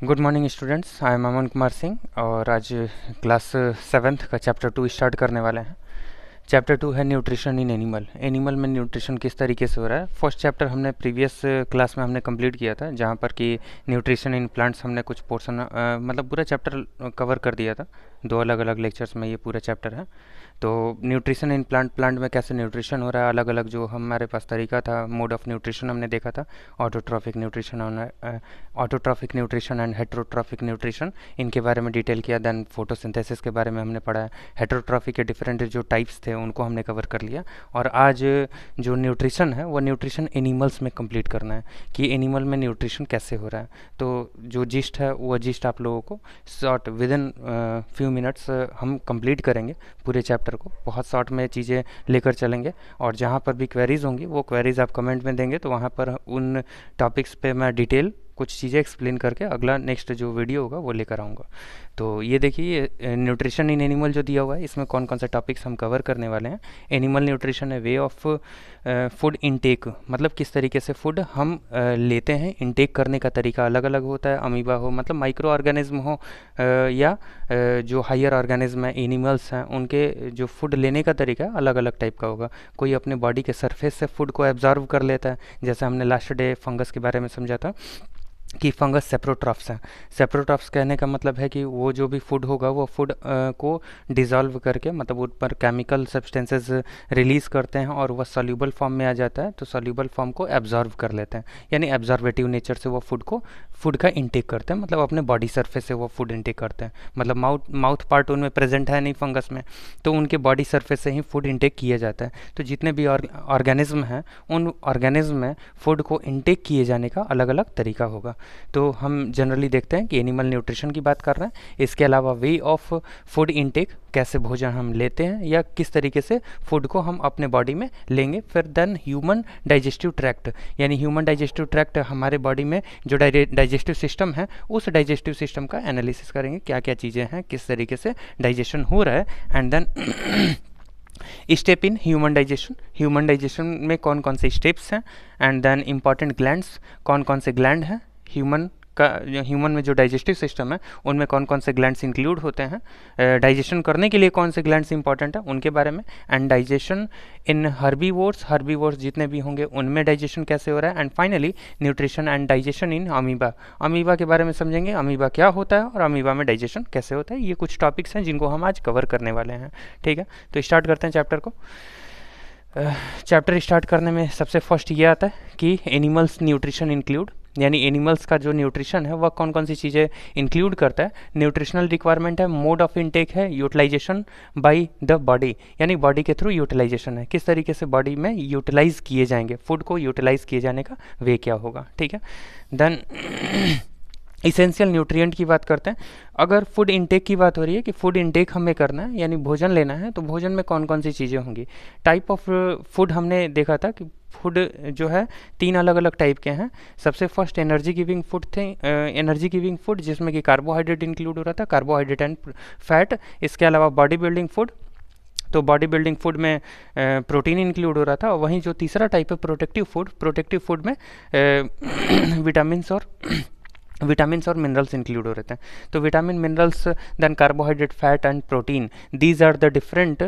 Good morning students, I am Aman Kumar Singh और आज class 7th का चैप्टर 2 स्टार्ट करने वाले हैं। चैप्टर 2 है न्यूट्रिशन इन एनिमल। एनिमल में न्यूट्रिशन किस तरीके से हो रहा है। फर्स्ट चैप्टर हमने प्रीवियस क्लास में हमने कंप्लीट किया था, जहाँ पर कि न्यूट्रिशन इन प्लांट्स हमने कुछ पोर्शन मतलब पूरा चैप्टर कवर कर दिया था। 2 अलग अलग लेक्चर्स में ये पूरा चैप्टर है। तो न्यूट्रिशन इन प्लांट में कैसे न्यूट्रिशन हो रहा है, अलग अलग जो हमारे पास तरीका था, मोड ऑफ न्यूट्रिशन हमने देखा था। Autotrophic nutrition and heterotrophic nutrition, इनके बारे में डिटेल किया। देन फोटोसिंथेसिस के बारे में हमने पढ़ा है। हेट्रोट्रॉफिक के डिफरेंट जो टाइप्स थे उनको हमने कवर कर लिया। और आज जो न्यूट्रिशन है वो न्यूट्रिशन एनिमल्स में कंप्लीट करना है कि एनिमल में न्यूट्रिशन कैसे हो रहा है। तो जो जिस्ट है वो जिस्ट आप लोगों को short with in few minutes हम कंप्लीट करेंगे। पूरे चैप्टर को बहुत शॉर्ट में चीज़ें लेकर चलेंगे, और जहाँ पर भी क्वेरीज होंगी वो क्वेरीज आप कमेंट में देंगे, तो वहाँ पर उन टॉपिक्स पे मैं डिटेल कुछ चीज़ें एक्सप्लेन करके अगला नेक्स्ट जो वीडियो होगा वो लेकर आऊँगा। तो ये देखिए, न्यूट्रिशन इन एनिमल जो दिया हुआ है, इसमें कौन कौन से टॉपिक्स हम कवर करने वाले हैं। एनिमल न्यूट्रिशन है वे ऑफ फूड इनटेक, मतलब किस तरीके से फूड हम लेते हैं। इनटेक करने का तरीका अलग अलग होता है। अमीबा हो मतलब माइक्रो ऑर्गेनिज्म हो, या जो हायर ऑर्गेनिज्म है, एनिमल्स हैं, उनके जो फूड लेने का तरीका अलग अलग टाइप का होगा। कोई अपने बॉडी के सरफेस से फूड को एब्जॉर्व कर लेता है, जैसे हमने लास्ट डे फंगस के बारे में समझा था कि फंगस सेप्रोट्रॉफ्स हैं। सेप्रोट्रॉफ्स कहने का मतलब है कि वो जो भी फूड होगा वो फूड को डिज़ोल्व करके, मतलब उन पर केमिकल सब्सटेंसेस रिलीज़ करते हैं और वह सॉल्यूबल फॉर्म में आ जाता है, तो सॉल्यूबल फॉर्म को एब्जॉर्व कर लेते हैं। यानी एब्जॉर्वेटिव नेचर से वो फूड का इंटेक करते हैं, मतलब अपने बॉडी सरफेस से वो फूड इंटेक करते हैं। मतलब माउथ पार्ट उनमें प्रेजेंट है नहीं फंगस में, तो उनके बॉडी सरफेस से ही फूड इंटेक किया जाता है। तो जितने भी ऑर्गेनिज्म हैं, उन ऑर्गेनिज्म में फूड को इंटेक किए जाने का अलग अलग तरीका होगा। तो हम जनरली देखते हैं कि एनिमल न्यूट्रिशन की बात कर रहे हैं। इसके अलावा वे ऑफ फूड इनटेक, कैसे भोजन हम लेते हैं या किस तरीके से फूड को हम अपने बॉडी में लेंगे। फिर देन ह्यूमन डाइजेस्टिव ट्रैक्ट, यानी ह्यूमन डाइजेस्टिव ट्रैक्ट हमारे बॉडी में जो डाइजेस्टिव सिस्टम है, उस डाइजेस्टिव सिस्टम का एनालिसिस करेंगे, क्या क्या चीज़ें हैं, किस तरीके से डाइजेशन हो रहा है। And then step in human digestion में कौन कौन से स्टेप्स हैं। एंड देन इंपॉर्टेंट ग्लैंड्स, कौन कौन से ग्लैंड हैं ह्यूमन में जो डाइजेस्टिव सिस्टम है उनमें कौन कौन से ग्लैंड्स इंक्लूड होते हैं। डाइजेशन करने के लिए कौन से ग्लैंड्स इंपॉर्टेंट है उनके बारे में। एंड डाइजेशन इन हर्बीवोर्स जितने भी होंगे उनमें डाइजेशन कैसे हो रहा है। And finally nutrition and digestion in amoeba के बारे में समझेंगे, अमीबा क्या होता है और अमीबा में डाइजेशन कैसे होता है। ये कुछ टॉपिक्स हैं जिनको हम आज कवर करने वाले हैं। ठीक है, तो स्टार्ट करते हैं चैप्टर को। चैप्टर स्टार्ट करने में सबसे फर्स्ट ये आता है कि एनिमल्स न्यूट्रिशन इंक्लूड, यानी एनिमल्स का जो न्यूट्रिशन है वह कौन कौन सी चीज़ें इंक्लूड करता है। न्यूट्रिशनल रिक्वायरमेंट है, मोड ऑफ इनटेक है, यूटिलाइजेशन बाय द बॉडी, यानी बॉडी के थ्रू यूटिलाइजेशन है, किस तरीके से बॉडी में यूटिलाइज किए जाएंगे, फूड को यूटिलाइज किए जाने का वे क्या होगा। ठीक है, देन इसेंशियल न्यूट्रिएंट की बात करते हैं। अगर फूड इंटेक की बात हो रही है कि फूड इंटेक हमें करना है यानी भोजन लेना है, तो भोजन में कौन कौन सी चीज़ें होंगी। टाइप ऑफ फूड हमने देखा था कि फूड जो है 3 अलग अलग टाइप के हैं। सबसे फर्स्ट एनर्जी गिविंग फूड थे, एनर्जी गिविंग फूड जिसमें कि कार्बोहाइड्रेट इंक्लूड हो रहा था, कार्बोहाइड्रेट एंड फैट। इसके अलावा बॉडी बिल्डिंग फूड, तो बॉडी बिल्डिंग फूड में प्रोटीन इंक्लूड हो रहा था। और वहीं जो तीसरा टाइप है प्रोटेक्टिव फूड में विटामिन्स और मिनरल्स इंक्लूड हो रहे थे। तो vitamin, minerals, then carbohydrate, fat and protein, these are the different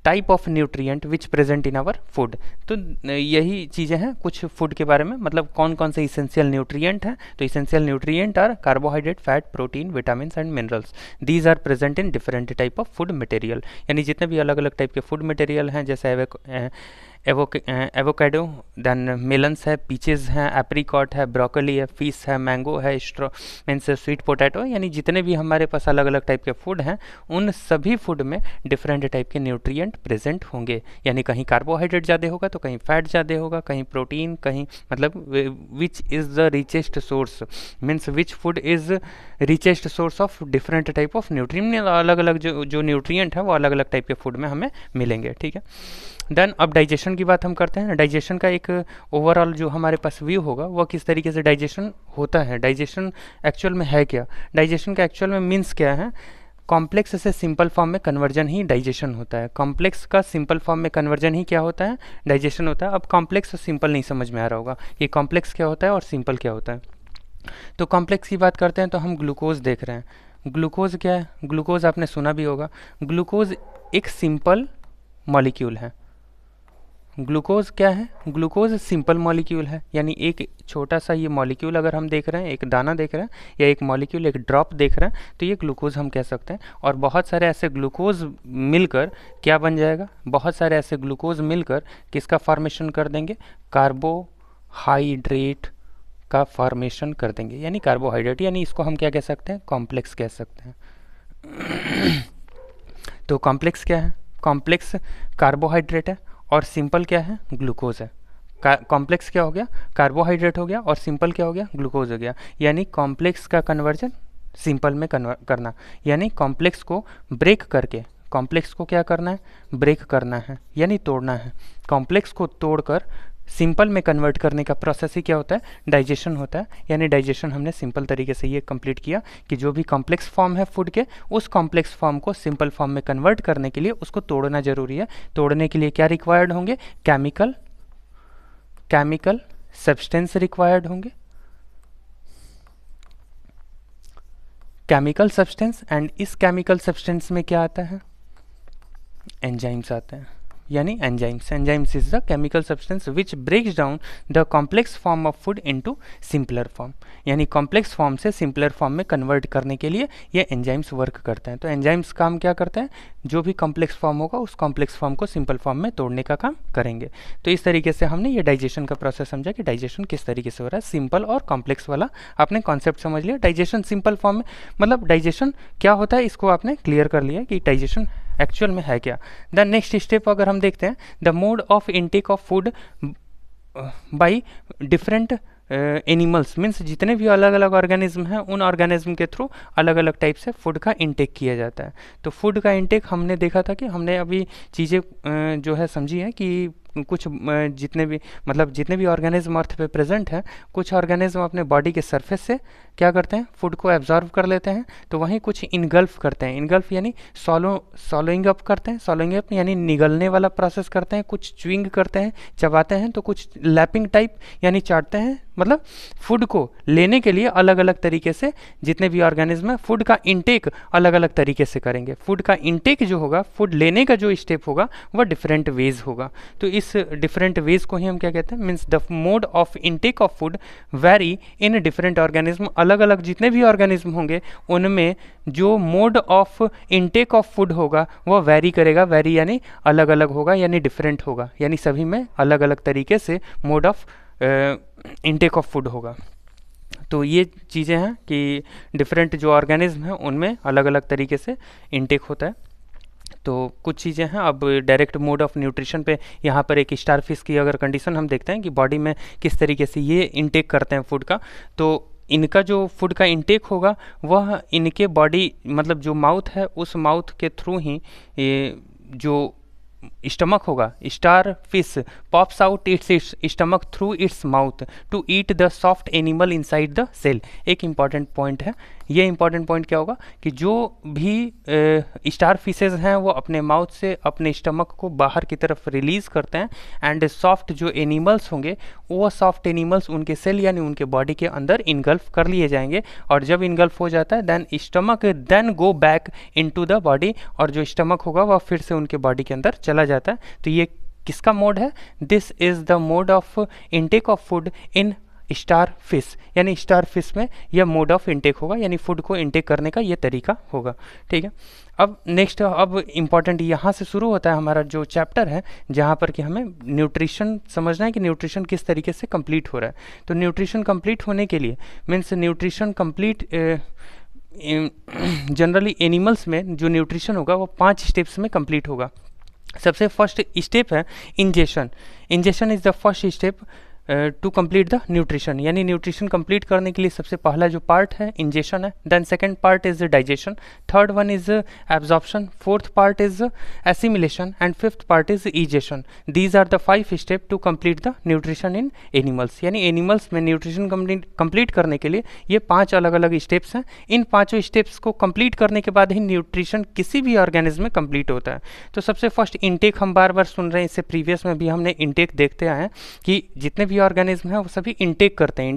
type of nutrient which present in our food. तो यही चीज़ें हैं कुछ फूड के बारे में, मतलब कौन कौन से इसेंशियल न्यूट्रिएंट हैं। तो essential nutrient are carbohydrate, fat, protein, vitamins and minerals. These are present in different type of food material, यानी जितने भी अलग अलग टाइप के फूड मटेरियल हैं, जैसे एवोकाडो, देन मेलन्स है, पीचेस हैं, एप्रीकॉट है, ब्रोकली है, फिश है, मैंगो है, मीन्स स्वीट पोटैटो, यानी जितने भी हमारे पास अलग अलग टाइप के फूड हैं उन सभी फूड में डिफरेंट टाइप के न्यूट्रिएंट प्रेजेंट होंगे। यानी कहीं कार्बोहाइड्रेट ज़्यादा होगा तो कहीं फैट ज़्यादा होगा, कहीं प्रोटीन, कहीं मतलब which is the richest source, means which food is richest source of different type of nutrient. अलग अलग जो न्यूट्रिएंट है वो अलग अलग टाइप के फूड में हमें मिलेंगे। ठीक है, देन अब डाइजेशन की बात हम करते हैं। डाइजेशन का एक ओवरऑल जो हमारे पास व्यू होगा वह किस तरीके से डाइजेशन होता है, डाइजेशन एक्चुअल में है क्या, डाइजेशन का एक्चुअल में मीन्स क्या है। कॉम्प्लेक्स से सिंपल फॉर्म में कन्वर्जन ही डाइजेशन होता है। कॉम्प्लेक्स का सिंपल फॉर्म में कन्वर्जन ही क्या होता है, डाइजेशन होता है। अब कॉम्प्लेक्स और सिंपल नहीं समझ में आ रहा होगा कि कॉम्प्लेक्स क्या होता है और सिंपल क्या होता है। तो कॉम्प्लेक्स की बात करते हैं तो हम ग्लूकोज देख रहे हैं। ग्लूकोज क्या है? ग्लूकोज आपने सुना भी होगा। ग्लूकोज एक सिंपल मॉलिक्यूल है। ग्लूकोज क्या है? ग्लूकोज सिंपल मॉलिक्यूल है, यानी एक छोटा सा ये मॉलिक्यूल अगर हम देख रहे हैं, एक दाना देख रहे हैं या एक मॉलिक्यूल, एक ड्रॉप देख रहे हैं, तो ये ग्लूकोज हम कह सकते हैं। और बहुत सारे ऐसे ग्लूकोज मिलकर क्या बन जाएगा? बहुत सारे ऐसे ग्लूकोज मिलकर किसका फॉर्मेशन कर देंगे? कार्बोहाइड्रेट का फॉर्मेशन कर देंगे, यानी कार्बोहाइड्रेट, यानी इसको हम क्या कह सकते हैं? कॉम्प्लेक्स कह सकते हैं। तो कॉम्प्लेक्स क्या है? कॉम्प्लेक्स कार्बोहाइड्रेट है और सिंपल क्या है? ग्लूकोज है। कॉम्प्लेक्स क्या हो गया? कार्बोहाइड्रेट हो गया, और सिंपल क्या हो गया? ग्लूकोज हो गया। यानी कॉम्प्लेक्स का कन्वर्जन सिंपल में करना, यानी कॉम्प्लेक्स को ब्रेक करके, कॉम्प्लेक्स को क्या करना है? ब्रेक करना है, यानी तोड़ना है। कॉम्प्लेक्स को तोड़कर सिंपल में कन्वर्ट करने का प्रोसेस ही क्या होता है? डाइजेशन होता है। यानी डाइजेशन हमने सिंपल तरीके से ये कंप्लीट किया कि जो भी कॉम्प्लेक्स फॉर्म है फूड के, उस कॉम्प्लेक्स फॉर्म को सिंपल फॉर्म में कन्वर्ट करने के लिए उसको तोड़ना जरूरी है। तोड़ने के लिए क्या रिक्वायर्ड होंगे? केमिकल सब्सटेंस रिक्वायर्ड होंगे, केमिकल सब्सटेंस। एंड इस केमिकल सब्सटेंस में क्या आता है? एंजाइम्स आते हैं, यानी enzymes is the chemical substance which breaks down the complex form of food into simpler form. यानी कॉम्प्लेक्स फॉर्म से सिंपलर फॉर्म में कन्वर्ट करने के लिए ये एंजाइम्स वर्क करते हैं। तो एंजाइम्स काम क्या करते हैं? जो भी कॉम्प्लेक्स फॉर्म होगा उस कॉम्प्लेक्स फॉर्म को सिंपल फॉर्म में तोड़ने का काम करेंगे। तो इस तरीके से हमने ये डाइजेशन का प्रोसेस समझा कि डाइजेशन किस तरीके से हो रहा है। सिंपल और कॉम्प्लेक्स वाला आपने कॉन्सेप्ट समझ लिया। डाइजेशन सिंपल फॉर्म में मतलब डाइजेशन क्या होता है, इसको आपने क्लियर कर लिया कि डाइजेशन एक्चुअल में है क्या। द नेक्स्ट स्टेप अगर हम देखते हैं, the mode of intake of food by different animals, means जितने भी अलग अलग ऑर्गेनिज्म हैं उन ऑर्गेनिज्म के थ्रू अलग अलग टाइप से फूड का इनटेक किया जाता है। तो फूड का इनटेक हमने देखा था कि हमने अभी चीज़ें जो है समझी है कि कुछ जितने भी ऑर्गेनिज्म अर्थ पे प्रेजेंट है, कुछ ऑर्गेनिज्म अपने बॉडी के सरफेस से क्या करते हैं? फूड को एब्जॉर्व कर लेते हैं, तो वहीं कुछ इनगल्फ करते हैं। इनगल्फ यानी सॉलोइंग अप करते हैं, सॉलोइंग अप यानी निगलने वाला प्रोसेस करते हैं। कुछ च्विंग करते हैं, चबाते हैं, तो कुछ लैपिंग टाइप यानी चाटते हैं। मतलब फूड को लेने के लिए अलग अलग तरीके से जितने भी ऑर्गेनिज्म है फूड का इनटेक अलग अलग तरीके से करेंगे। फूड का इनटेक जो होगा, फूड लेने का जो स्टेप होगा, वह डिफरेंट वेज होगा। तो इस डिफरेंट वेज को ही हम क्या कहते हैं? Means the mode of intake of food very in different organism. अलग अलग जितने भी ऑर्गेनिज्म होंगे उनमें जो mode of intake of food होगा वह वेरी करेगा। वेरी यानी अलग अलग होगा, यानी डिफरेंट होगा, यानी सभी में अलग अलग तरीके से mode of intake of food होगा। तो ये चीज़ें हैं कि डिफरेंट जो ऑर्गेनिज्म हैं उनमें अलग अलग तरीके से इनटेक होता है। तो कुछ चीज़ें हैं। अब डायरेक्ट मोड ऑफ न्यूट्रिशन पे यहाँ पर एक स्टारफिश की अगर कंडीशन हम देखते हैं कि बॉडी में किस तरीके से ये इनटेक करते हैं फूड का, तो इनका जो फूड का इनटेक होगा वह इनके बॉडी मतलब जो माउथ है उस माउथ के थ्रू ही ये जो स्टमक होगा, starfish pops out its stomach through its mouth to eat the soft animal inside the cell. एक इम्पॉर्टेंट पॉइंट है। ये इम्पॉर्टेंट पॉइंट क्या होगा कि जो भी स्टार फिशेज हैं वो अपने माउथ से अपने स्टमक को बाहर की तरफ रिलीज करते हैं, एंड सॉफ्ट जो एनिमल्स होंगे वो सॉफ्ट एनिमल्स उनके सेल यानी उनके बॉडी के अंदर इनगल्फ कर लिए जाएंगे। और जब इनगल्फ हो जाता है then stomach then go back into the body, और जो स्टमक होगा वह फिर से उनके बॉडी के अंदर चला जाता है। तो ये किसका मोड है? This is the mode of intake of food in star fish, यानी स्टार फिश में यह मोड ऑफ इनटेक होगा, यानी फूड को इनटेक करने का ये तरीका होगा। ठीक है। अब नेक्स्ट, अब इम्पॉर्टेंट यहाँ से शुरू होता है हमारा जो चैप्टर है, जहाँ पर कि हमें न्यूट्रिशन समझना है कि न्यूट्रिशन किस तरीके से कंप्लीट हो रहा है। तो न्यूट्रिशन कंप्लीट होने के लिए means nutrition complete generally animals में जो न्यूट्रिशन होगा वो 5 स्टेप्स में कंप्लीट होगा। सबसे फर्स्ट स्टेप है ingestion. Ingestion is the first step to complete the nutrition, यानी न्यूट्रिशन कंप्लीट करने के लिए सबसे पहला जो पार्ट है इंजेशन है। Then second part is digestion, third one is absorption, fourth part is assimilation, and fifth part is egestion. These are the 5 step to complete the nutrition in animals, यानी animals में nutrition complete करने के लिए ये 5 अलग अलग steps हैं। इन 5 steps को कंप्लीट करने के बाद ही न्यूट्रिशन किसी भी ऑर्गेनिज्म में कंप्लीट होता है। तो सबसे फर्स्ट इनटेक हम बार बार सुन रहे हैं, इससे प्रीवियस में भी हमने इनटेक देखते आए हैं कि जितने भी ऑर्गेनिज्म है वो सभी इनटेक करते हैं।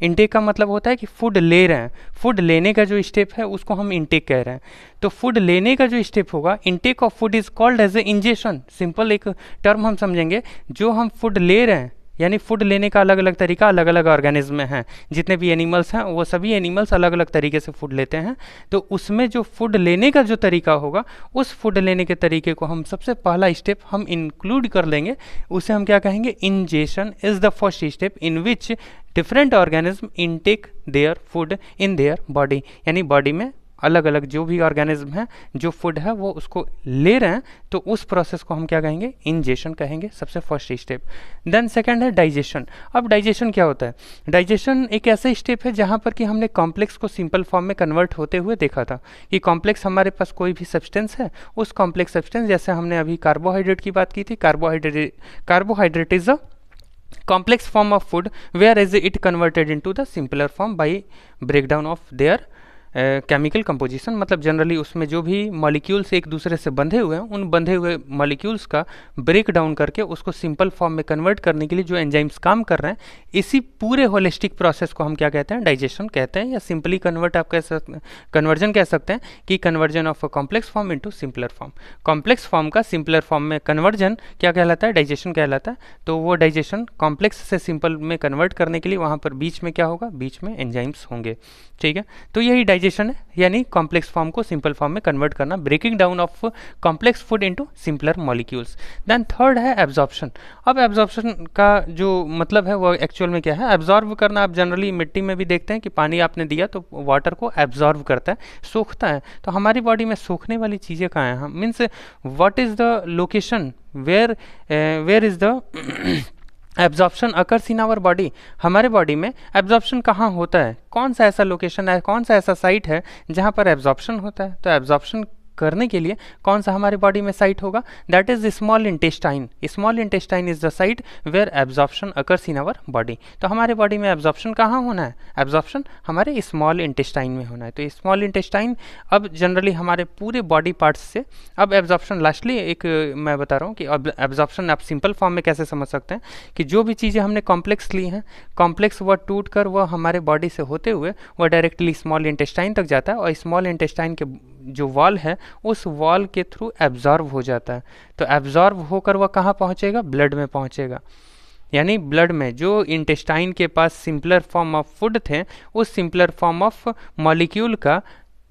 इनटेक का मतलब होता है कि फूड ले रहे हैं, फूड लेने का जो स्टेप है उसको हम इनटेक कह रहे हैं। तो फूड लेने का जो स्टेप होगा, intake of food is called as a ingestion. Simple एक टर्म हम समझेंगे, जो हम फूड ले रहे हैं यानी फूड लेने का अलग अलग तरीका अलग अलग ऑर्गेनिज्म में है। जितने भी एनिमल्स हैं वो सभी एनिमल्स अलग अलग तरीके से फूड लेते हैं। तो उसमें जो फूड लेने का जो तरीका होगा, उस फूड लेने के तरीके को हम सबसे पहला स्टेप हम इंक्लूड कर लेंगे, उसे हम क्या कहेंगे, ingestion is the first step in which different organism intake their food in their body. यानी बॉडी में अलग अलग जो भी ऑर्गेनिज्म है जो फूड है वो उसको ले रहे हैं, तो उस प्रोसेस को हम क्या कहेंगे, इंजेशन कहेंगे, सबसे फर्स्ट स्टेप। देन सेकंड है डाइजेशन। अब डाइजेशन क्या होता है? डाइजेशन एक ऐसा स्टेप है जहाँ पर कि हमने कॉम्प्लेक्स को सिंपल फॉर्म में कन्वर्ट होते हुए देखा था कि कॉम्प्लेक्स हमारे पास कोई भी सब्सटेंस है, उस कॉम्प्लेक्स सब्सटेंस, जैसे हमने अभी कार्बोहाइड्रेट की बात की थी, carbohydrate is a complex form of food whereas it converted into the simpler form by breakdown of their chemical composition. मतलब जनरली उसमें जो भी मॉलिक्यूल्स एक दूसरे से बंधे हुए हैं, उन बंधे हुए मॉलिक्यूल्स का ब्रेक डाउन करके उसको सिंपल फॉर्म में कन्वर्ट करने के लिए जो एंजाइम्स काम कर रहे हैं, इसी पूरे होलिस्टिक प्रोसेस को हम क्या कहते हैं, डाइजेशन कहते हैं। या सिंपली कन्वर्ट आप कह सकते हैं, कन्वर्जन कह सकते हैं कि conversion of a complex form into simpler form. Complex form का सिंपलर फॉर्म में कन्वर्जन क्या कहलाता है, डाइजेशन कहलाता है। तो वो डाइजेशन कॉम्प्लेक्स से सिंपल में कन्वर्ट करने के लिए वहाँ पर बीच में क्या होगा, बीच में एंजाइम्स होंगे। ठीक है, तो यही डाइजेशन है, यानी कॉम्प्लेक्स फॉर्म को सिंपल फॉर्म में कन्वर्ट करना, breaking down of complex food into simpler molecules. Then third है एब्जॉर्प्शन। अब एब्जॉर्प्शन का जो मतलब है वो एक्चुअल में क्या है, एब्जॉर्व करना। आप जनरली मिट्टी में भी देखते हैं कि पानी आपने दिया तो वाटर को एब्जॉर्व करता है, सोखता है। तो हमारी बॉडी में सोखने वाली चीज़ें कहाँ हैं, means what is the location where is the absorption occurs in our body. हमारे बॉडी में एब्जॉर्प्शन कहाँ होता है, कौन सा ऐसा लोकेशन है, कौन सा ऐसा साइट है जहाँ पर एब्जॉर्प्शन होता है। तो एब्जॉर्प्शन करने के लिए कौन सा हमारे बॉडी में साइट होगा, that is small intestine. Small intestine is the site where absorption occurs in our body. तो हमारे बॉडी में एब्जॉर्प्शन कहाँ होना है, एब्जॉर्प्शन हमारे स्मॉल इंटेस्टाइन में होना है। तो स्मॉल इंटेस्टाइन अब जनरली हमारे पूरे बॉडी पार्ट्स से, अब एब्जॉर्प्शन लास्टली एक मैं बता रहा हूँ कि अब एब्जॉर्प्शन आप सिंपल फॉर्म में कैसे समझ सकते हैं कि जो भी चीज़ें हमने कॉम्प्लेक्स ली हैं, कॉम्प्लेक्स वह टूट कर वह हमारे बॉडी से होते हुए वह डायरेक्टली स्मॉल इंटेस्टाइन तक जाता है, और स्मॉल इंटेस्टाइन के जो वॉल है उस वॉल के थ्रू एब्जॉर्व हो जाता है। तो एब्जॉर्व होकर वह कहाँ पहुँचेगा, ब्लड में पहुँचेगा। यानी ब्लड में जो इंटेस्टाइन के पास सिंपलर फॉर्म ऑफ फूड थे, उस सिंपलर फॉर्म ऑफ मॉलिक्यूल का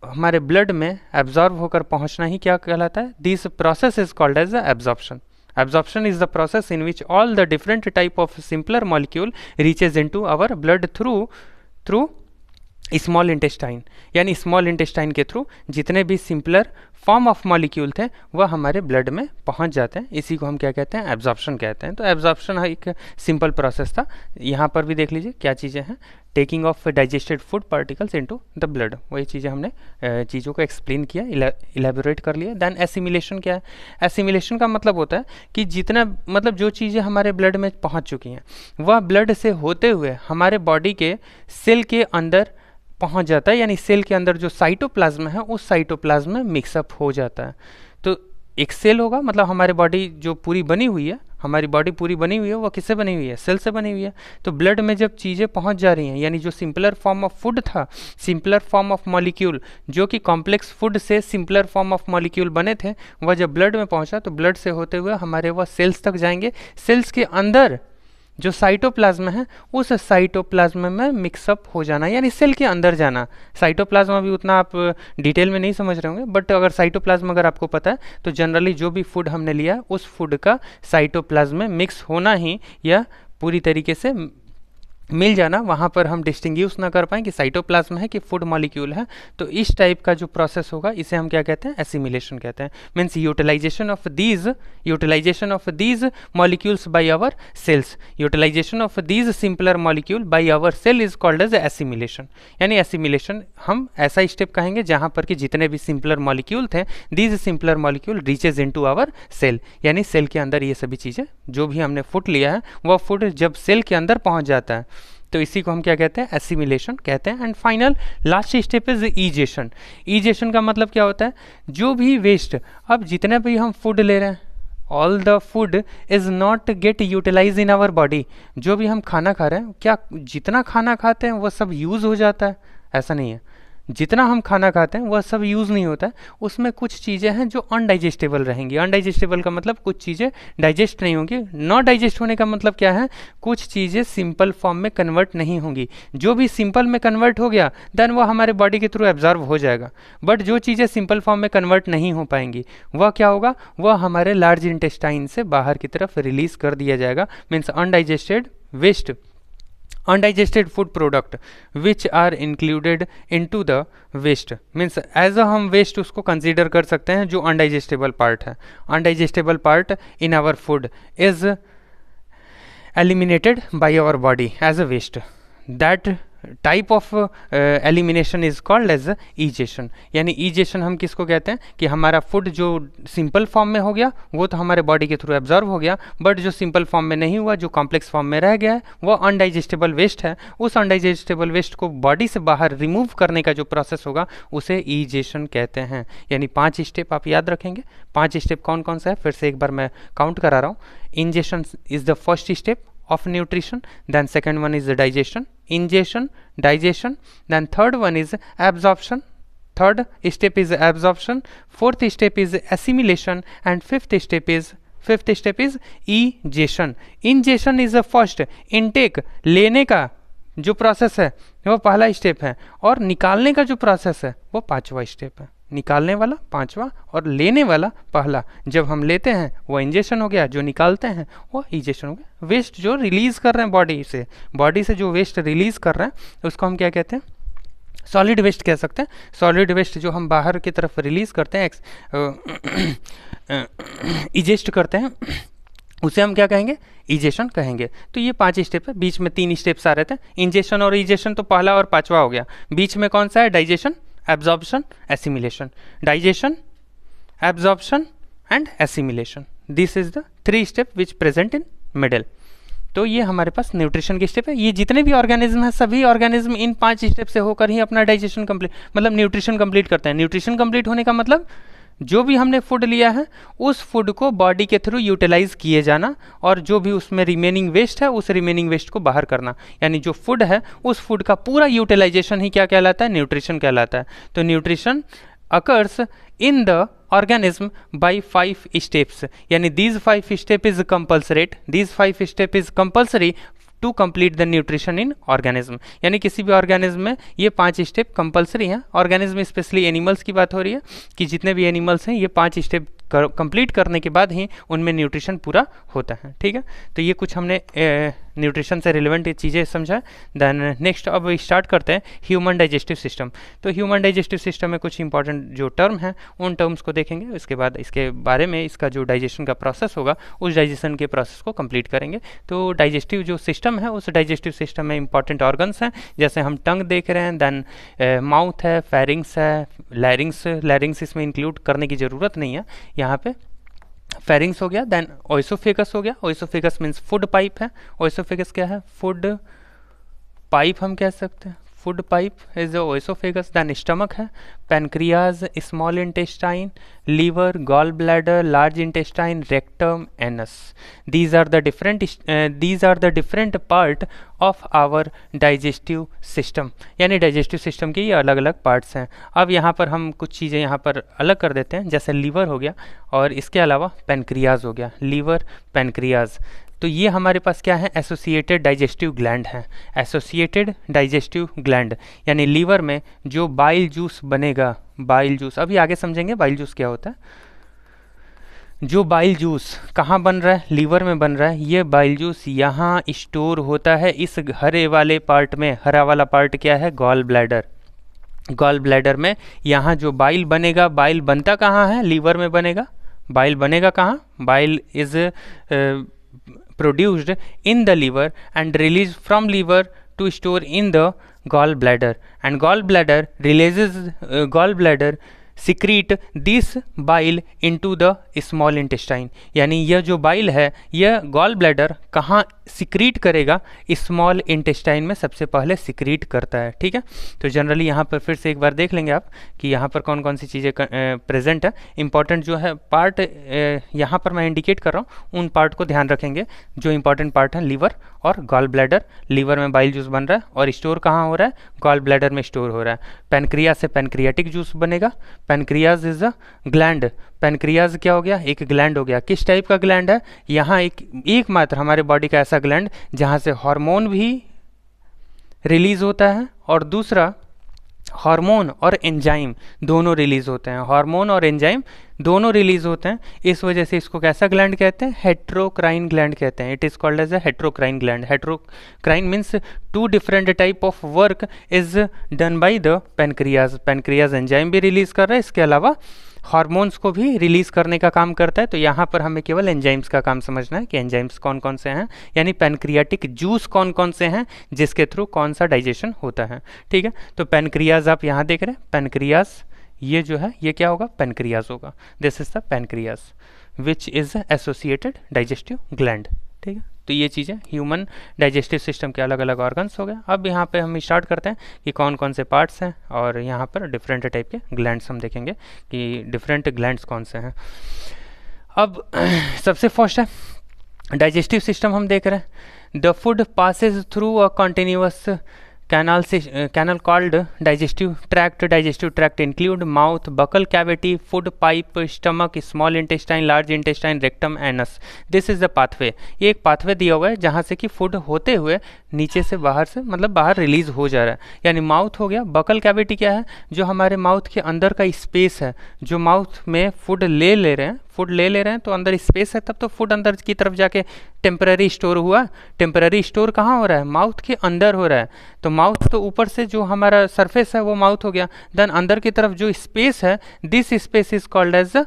हमारे ब्लड में एब्जॉर्व होकर पहुँचना ही क्या कहलाता है, this process is called as absorption. Absorption is the process in which all the different type of simpler molecule reaches into our blood through small intestine. यानी small intestine के थ्रू जितने भी सिंपलर फॉर्म ऑफ मॉलिक्यूल थे वह हमारे blood में पहुंच जाते हैं। इसी को हम क्या कहते हैं, एब्जॉर्प्शन कहते हैं। तो एब्जॉर्प्शन एक सिंपल प्रोसेस था। यहाँ पर भी देख लीजिए क्या चीज़ें हैं, taking of digested food particles into the blood, वही चीज़ें हमने चीज़ों को एक्सप्लेन किया, इलेबोरेट कर लिया। देन एसिमिलेशन क्या है, एसिमिलेशन का मतलब होता है कि जितना मतलब जो चीज़ें हमारे ब्लड में पहुँच चुकी हैं वह ब्लड से होते हुए हमारे बॉडी के सेल के अंदर पहुंच जाता है, यानी सेल के अंदर जो साइटोप्लाज्म है उस साइटोप्लाज्म में मिक्सअप हो जाता है। तो एक सेल होगा, मतलब हमारे बॉडी जो पूरी बनी हुई है, हमारी बॉडी पूरी बनी हुई है वो किससे बनी हुई है, सेल से बनी हुई है। तो ब्लड में जब चीज़ें पहुंच जा रही हैं, यानी जो सिंपलर फॉर्म ऑफ फूड था, सिंपलर फॉर्म ऑफ मॉलिक्यूल जो कि कॉम्प्लेक्स फूड से सिंपलर फॉर्म ऑफ मॉलिक्यूल बने थे, वह जब ब्लड में पहुंचा तो ब्लड से होते हुए हमारे वह सेल्स तक जाएंगे। सेल्स के अंदर जो साइटोप्लाज्म है उस साइटोप्लाज्म में मिक्सअप हो जाना, यानी सेल के अंदर जाना। साइटोप्लाज्म अभी उतना आप डिटेल में नहीं समझ रहे होंगे, बट अगर साइटोप्लाज्म अगर आपको पता है तो जनरली जो भी फूड हमने लिया उस फूड का साइटोप्लाज्म में मिक्स होना ही या पूरी तरीके से मिल जाना, वहाँ पर हम डिस्टिंग्विश ना कर पाएँ कि साइटोप्लाज्म है कि फूड मॉलिक्यूल है। तो इस टाइप का जो प्रोसेस होगा इसे हम क्या कहते हैं, एसिमिलेशन कहते हैं। Means utilisation of these molecules by our cells, utilisation of these simpler molecule by our cell is called as assimilation. यानी एसिमिलेशन हम ऐसा स्टेप कहेंगे जहाँ पर कि जितने भी सिंपलर मॉलिक्यूल थे, these simpler molecule reaches into our cell, यानी सेल के अंदर ये सभी चीज़ें जो भी हमने फूड लिया है वह फूड जब सेल के अंदर पहुँच जाता है तो इसी को हम क्या कहते हैं, एसिमिलेशन कहते हैं। And final last step is ईजेशन। ईजेशन का मतलब क्या होता है, जो भी वेस्ट, अब जितने भी हम फूड ले रहे हैं all the food is not get utilise in our body. जो भी हम खाना खा रहे हैं, क्या जितना खाना खाते हैं वो सब यूज़ हो जाता है? ऐसा नहीं है। जितना हम खाना खाते हैं वह सब यूज़ नहीं होता है। उसमें कुछ चीज़ें हैं जो अनडाइजेस्टेबल रहेंगी। अनडाइजेस्टेबल का मतलब कुछ चीज़ें डाइजेस्ट नहीं होंगी। नॉट डाइजेस्ट होने का मतलब क्या है? कुछ चीज़ें सिंपल फॉर्म में कन्वर्ट नहीं होंगी। जो भी सिंपल में कन्वर्ट हो गया देन वो हमारे बॉडी के थ्रू एब्जॉर्व हो जाएगा। बट जो चीज़ें सिंपल फॉर्म में कन्वर्ट नहीं हो पाएंगी वह क्या होगा? वह हमारे लार्ज इंटेस्टाइन से बाहर की तरफ रिलीज कर दिया जाएगा। Means undigested waste, undigested food product which are included into the waste means as a हम waste उसको consider कर सकते हैं जो undigestible part है। undigestible part in our food is eliminated by our body as a waste। that type of elimination is called as egestion. यानी egestion हम किसको कहते हैं? कि हमारा फूड जो सिंपल फॉर्म में हो गया वो तो हमारे बॉडी के थ्रू एब्जॉर्व हो गया, बट जो सिंपल फॉर्म में नहीं हुआ, जो कॉम्प्लेक्स फॉर्म में रह गया है, वो अनडाइजेस्टेबल वेस्ट है। उस अनडाइजेस्टेबल वेस्ट को बॉडी से बाहर रिमूव करने का जो प्रोसेस होगा उसे ईजेशन कहते हैं। यानी 5 स्टेप आप याद रखेंगे। 5 स्टेप कौन कौन सा है फिर से एक बार मैं काउंट करा रहा हूँ। Ingestion is the first step of nutrition, then second one is the digestion, ingestion, digestion, then third one is absorption, third step is absorption, fourth step is assimilation, and fifth step is egestion। ingestion is the first, intake लेने का जो process है वो पहला step है, और निकालने का जो प्रोसेस है वो 5वां स्टेप है। निकालने वाला 5वां और लेने वाला पहला। जब हम लेते हैं वो इंजेक्शन हो गया, जो निकालते हैं वो इजेक्शन हो गया। वेस्ट जो रिलीज कर रहे हैं बॉडी से जो वेस्ट रिलीज कर रहे हैं उसको हम क्या कहते हैं? सॉलिड वेस्ट कह सकते हैं। सॉलिड वेस्ट जो हम बाहर की तरफ रिलीज करते हैं, इजेस्ट करते हैं, उसे हम क्या कहेंगे? इजेशन कहेंगे। तो ये 5 स्टेप है, बीच में 3 स्टेप्स आ रहे थे। इंजेक्शन और इजेक्शन तो पहला और 5वां हो गया। बीच में कौन सा है? Digestion, absorption, assimilation. Digestion, absorption and assimilation, this is the 3 step which present in middle. तो ये हमारे पास न्यूट्रिशन के स्टेप है। ये जितने भी ऑर्गेनिज्म हैं सभी ऑर्गेनिज्म इन 5 स्टेप से होकर ही अपना डाइजेशन कंप्लीट मतलब न्यूट्रिशन कंप्लीट करते हैं। न्यूट्रिशन कंप्लीट होने का मतलब जो भी हमने फूड लिया है उस फूड को बॉडी के थ्रू यूटिलाइज किए जाना, और जो भी उसमें रिमेनिंग वेस्ट है उस रिमेनिंग वेस्ट को बाहर करना। यानी जो फूड है उस फूड का पूरा यूटिलाइजेशन ही क्या कहलाता है? न्यूट्रिशन कहलाता है। तो nutrition occurs in the organism by 5 steps। यानी these 5 step is compulsory, these 5 step is compulsory to complete the nutrition in organism. यानी किसी भी ऑर्गेनिज्म में ये 5 स्टेप कंपलसरी हैं। ऑर्गेनिज्म स्पेशली एनिमल्स की बात हो रही है कि जितने भी एनिमल्स हैं ये 5 स्टेप कंप्लीट करने के बाद ही उनमें न्यूट्रिशन पूरा होता है। ठीक है, तो ये कुछ हमने न्यूट्रिशन से रिलेवेंट चीज़ें समझा। देन नेक्स्ट अब स्टार्ट करते हैं ह्यूमन डाइजेस्टिव सिस्टम। तो ह्यूमन डाइजेस्टिव सिस्टम में कुछ इंपॉर्टेंट जो टर्म हैं उन टर्म्स को देखेंगे, उसके बाद इसके बारे में इसका जो डाइजेशन का प्रोसेस होगा उस डाइजेशन के प्रोसेस को कंप्लीट करेंगे। तो डाइजेस्टिव जो सिस्टम है उस डाइजेस्टिव सिस्टम में इंपॉर्टेंट ऑर्गन्स हैं, जैसे हम टंग देख रहे हैं, देन माउथ है, फेरिंग्स है, लैरिंग्स इसमें इंक्लूड करने की ज़रूरत नहीं है यहाँ पे। फेरिंग्स हो गया, देन ओइसोफेगस हो गया। ओइसोफेगस मीन्स फूड पाइप है। ओइसोफेगस क्या है? फूड पाइप हम कह सकते हैं। Food pipe is oesophagus. Then stomach है, pancreas, small intestine, liver, gall bladder, large intestine, rectum, anus. These are the different part of our digestive system. यानी digestive system के ये अलग अलग पार्ट्स हैं। अब यहाँ पर हम कुछ चीज़ें यहाँ पर अलग कर देते हैं, जैसे लीवर हो गया और इसके अलावा पैनक्रियाज हो गया। लीवर, पैनक्रियाज, तो ये हमारे पास क्या है? एसोसिएटेड डाइजेस्टिव ग्लैंड है। एसोसिएटेड डाइजेस्टिव ग्लैंड यानी लीवर में जो बाइल जूस बनेगा, बाइल जूस अभी आगे समझेंगे बाइल जूस क्या होता है। जो बाइल जूस कहाँ बन रहा है? लीवर में बन रहा है। ये बाइल जूस यहाँ स्टोर होता है इस हरे वाले पार्ट में। हरा वाला पार्ट क्या है? Gall bladder. गॉल ब्लैडर में यहाँ जो बाइल बनेगा, बाइल बनता कहाँ है? लीवर में बनेगा। बाइल बनेगा कहाँ? Bile is produced in the liver and released from liver to store in the gallbladder, and gallbladder secrete this bile into the small intestine, यानी यह जो बाइल है यह गॉल ब्लैडर कहाँ सिक्रीट करेगा, स्मॉल इंटेस्टाइन में सबसे पहले सिक्रीट करता है। ठीक है, तो जनरली यहाँ पर फिर से एक बार देख लेंगे आप कि यहाँ पर कौन कौन सी चीज़ें प्रेजेंट है। इंपॉर्टेंट जो है पार्ट यहाँ पर मैं इंडिकेट कर रहा हूँ, उन पार्ट को ध्यान रखेंगे। जो इंपॉर्टेंट पार्ट है लीवर और गॉल ब्लैडर, लीवर में बाइल जूस बन रहा है और स्टोर कहाँ हो रहा है, गॉल ब्लैडर में स्टोर हो रहा है। पैनक्रियाज से पैनक्रियाटिक जूस बनेगा। Pancreas is a gland, pancreas क्या हो गया, एक ग्लैंड हो गया। किस टाइप का ग्लैंड है, यहाँ एक मात्र हमारे बॉडी का ऐसा ग्लैंड जहाँ से हार्मोन भी रिलीज होता है और दूसरा हार्मोन और एंजाइम दोनों रिलीज होते हैं, हार्मोन और एंजाइम दोनों रिलीज होते हैं। इस वजह से इसको कैसा ग्लैंड कहते हैं, हेट्रोक्राइन ग्लैंड कहते हैं। It is called as a heterocrine gland. Heterocrine means two different type of work is done by the pancreas. Pancreas enzyme भी रिलीज कर रहा है, इसके अलावा हार्मोन्स को भी रिलीज करने का काम करता है। तो यहाँ पर हमें केवल एंजाइम्स का काम समझना है कि एंजाइम्स कौन कौन से हैं, यानी पैनक्रियाटिक जूस कौन कौन से हैं जिसके थ्रू कौन सा डाइजेशन होता है। ठीक है, तो पैनक्रियाज आप यहाँ देख रहे हैं, पैनक्रियाज ये जो है ये क्या होगा, पैनक्रियाज होगा। This is the pancreas which is associated digestive gland. ठीक है, तो ये चीज़ें ह्यूमन डाइजेस्टिव सिस्टम के अलग अलग ऑर्गन्स हो गए। अब यहाँ पे हम स्टार्ट करते हैं कि कौन कौन से पार्ट्स हैं और यहाँ पर डिफरेंट टाइप के ग्लैंड्स हम देखेंगे कि डिफरेंट ग्लैंड्स कौन से हैं। अब सबसे फर्स्ट है डाइजेस्टिव सिस्टम हम देख रहे हैं। The food Passage through a continuous canal called digestive tract. Digestive tract include mouth, buccal cavity, food pipe, stomach, small intestine, large intestine, rectum, anus. This is the pathway. ये एक pathway दिया हुआ है जहाँ से कि फूड होते हुए नीचे से बाहर से मतलब बाहर रिलीज हो जा रहा है। यानी माउथ हो गया, बकल कैविटी क्या है, जो हमारे माउथ के अंदर का स्पेस है, जो माउथ में फूड ले रहे हैं तो अंदर स्पेस है, तब तो फूड अंदर की तरफ जाके टेम्पररी स्टोर हुआ। टेम्पररी स्टोर कहाँ हो रहा है, माउथ के अंदर हो रहा है। तो माउथ तो ऊपर से जो हमारा सरफेस है वो माउथ हो गया, देन अंदर की तरफ जो स्पेस है, this space is called as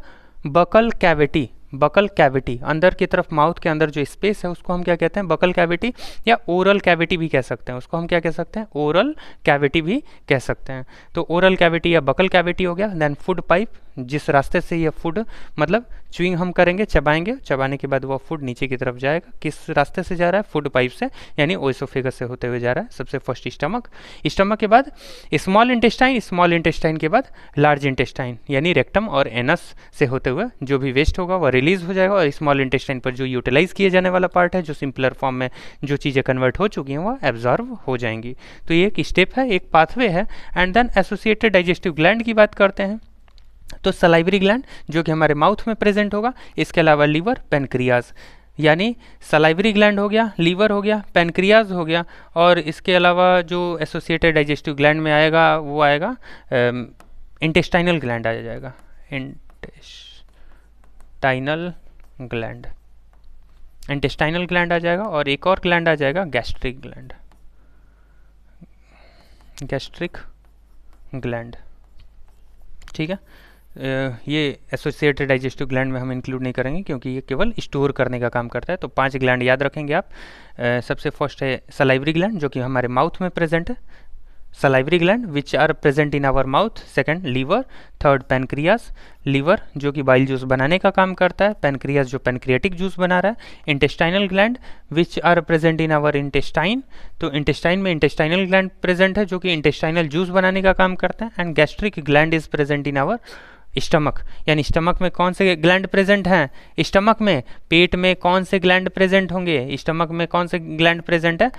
buccal cavity. Buccal cavity, अंदर की तरफ माउथ के अंदर जो स्पेस है उसको हम क्या कहते हैं, बकल कैविटी या ओरल कैविटी भी कह सकते हैं। उसको हम क्या कह सकते हैं, ओरल कैविटी भी कह सकते हैं। तो ओरल कैविटी या बकल कैविटी हो गया। देन फूड पाइप, जिस रास्ते से ये फूड मतलब च्युइंग हम करेंगे, चबाएंगे, चबाने के बाद वो फूड नीचे की तरफ जाएगा। किस रास्ते से जा रहा है, फूड पाइप से, यानी ओएसोफेगस से होते हुए जा रहा है। सबसे फर्स्ट स्टमक, स्टमक के बाद स्मॉल इंटेस्टाइन, स्मॉल इंटेस्टाइन के बाद लार्ज इंटेस्टाइन यानी रेक्टम और एनस से होते हुए जो भी वेस्ट होगा वो रिलीज हो जाएगा और स्मॉल इंटेस्टाइन पर जो यूटिलाइज किए जाने वाला पार्ट है, जो सिंपलर फॉर्म में जो चीज़ें कन्वर्ट हो चुकी हैं वो एब्जॉर्व हो जाएंगी। तो ये एक स्टेप है, एक पाथवे है। And then associated digestive gland की बात करते हैं तो सलाइवरी ग्लैंड जो कि हमारे माउथ में प्रेजेंट होगा, इसके अलावा लीवर, पैनक्रियाज, यानी सलाइवरी ग्लैंड हो गया, लीवर हो गया, पैनक्रियाज हो गया, और इसके अलावा जो एसोसिएटेड डाइजेस्टिव ग्लैंड में आएगा वो आएगा इंटेस्टाइनल ग्लैंड आ जाएगा, इंटेस्टाइनल ग्लैंड, इंटेस्टाइनल ग्लैंड आ जाएगा। और एक और ग्लैंड आ जाएगा गैस्ट्रिक ग्लैंड, गैस्ट्रिक ग्लैंड। ठीक है, ये एसोसिएटेड डाइजेस्टिव ग्लैंड में हम इंक्लूड नहीं करेंगे क्योंकि ये केवल स्टोर करने का काम करता है। तो 5 ग्लैंड याद रखेंगे आप। सबसे फर्स्ट है सलाइवरी ग्लैंड जो कि हमारे माउथ में प्रेजेंट है, salivary gland which are present in our mouth. Second liver, third pancreas, liver जो कि बाइल जूस बनाने का काम करता है, पैनक्रियास जो पैनक्रियाटिक जूस बना रहा है, intestinal gland which are present in our intestine, तो इंटेस्टाइन में इंटेस्टाइनल ग्लैंड प्रेजेंट है जो कि इंटेस्टाइनल जूस बनाने का काम करता है। And gastric gland is present in our stomach, यानी स्टमक में कौन से ग्लैंड प्रेजेंट हैं, स्टमक में, पेट में कौन से ग्लैंड प्रेजेंट होंगे, स्टमक में कौन से ग्लैंड प्रेजेंट है,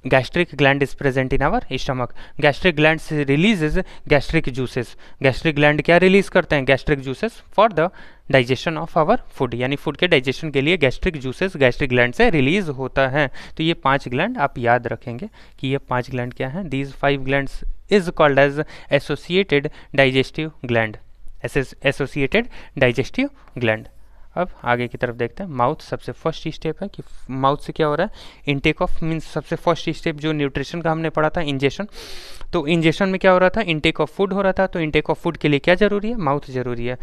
gastric gland is present in our stomach. Gastric gland से releases gastric juices, gastric gland क्या रिलीज करते हैं, gastric juices for the digestion of our food, यानी फूड के डाइजेशन के लिए गैस्ट्रिक जूसेस गैस्ट्रिक ग्लैंड से रिलीज होता है। तो ये 5 ग्लैंड आप याद रखेंगे कि ये 5 ग्लैंड क्या हैं, these 5 glands is called as associated digestive gland, associated digestive gland. अब आगे की तरफ देखते हैं। माउथ सबसे फर्स्ट स्टेप है कि माउथ से क्या हो रहा है, इनटेक ऑफ मीन्स सबसे फर्स्ट स्टेप जो न्यूट्रिशन का हमने पढ़ा था, इंजेशन। तो इंजेशन में क्या हो रहा था, इनटेक ऑफ फूड हो रहा था। तो इनटेक ऑफ फूड के लिए क्या जरूरी है, माउथ जरूरी है।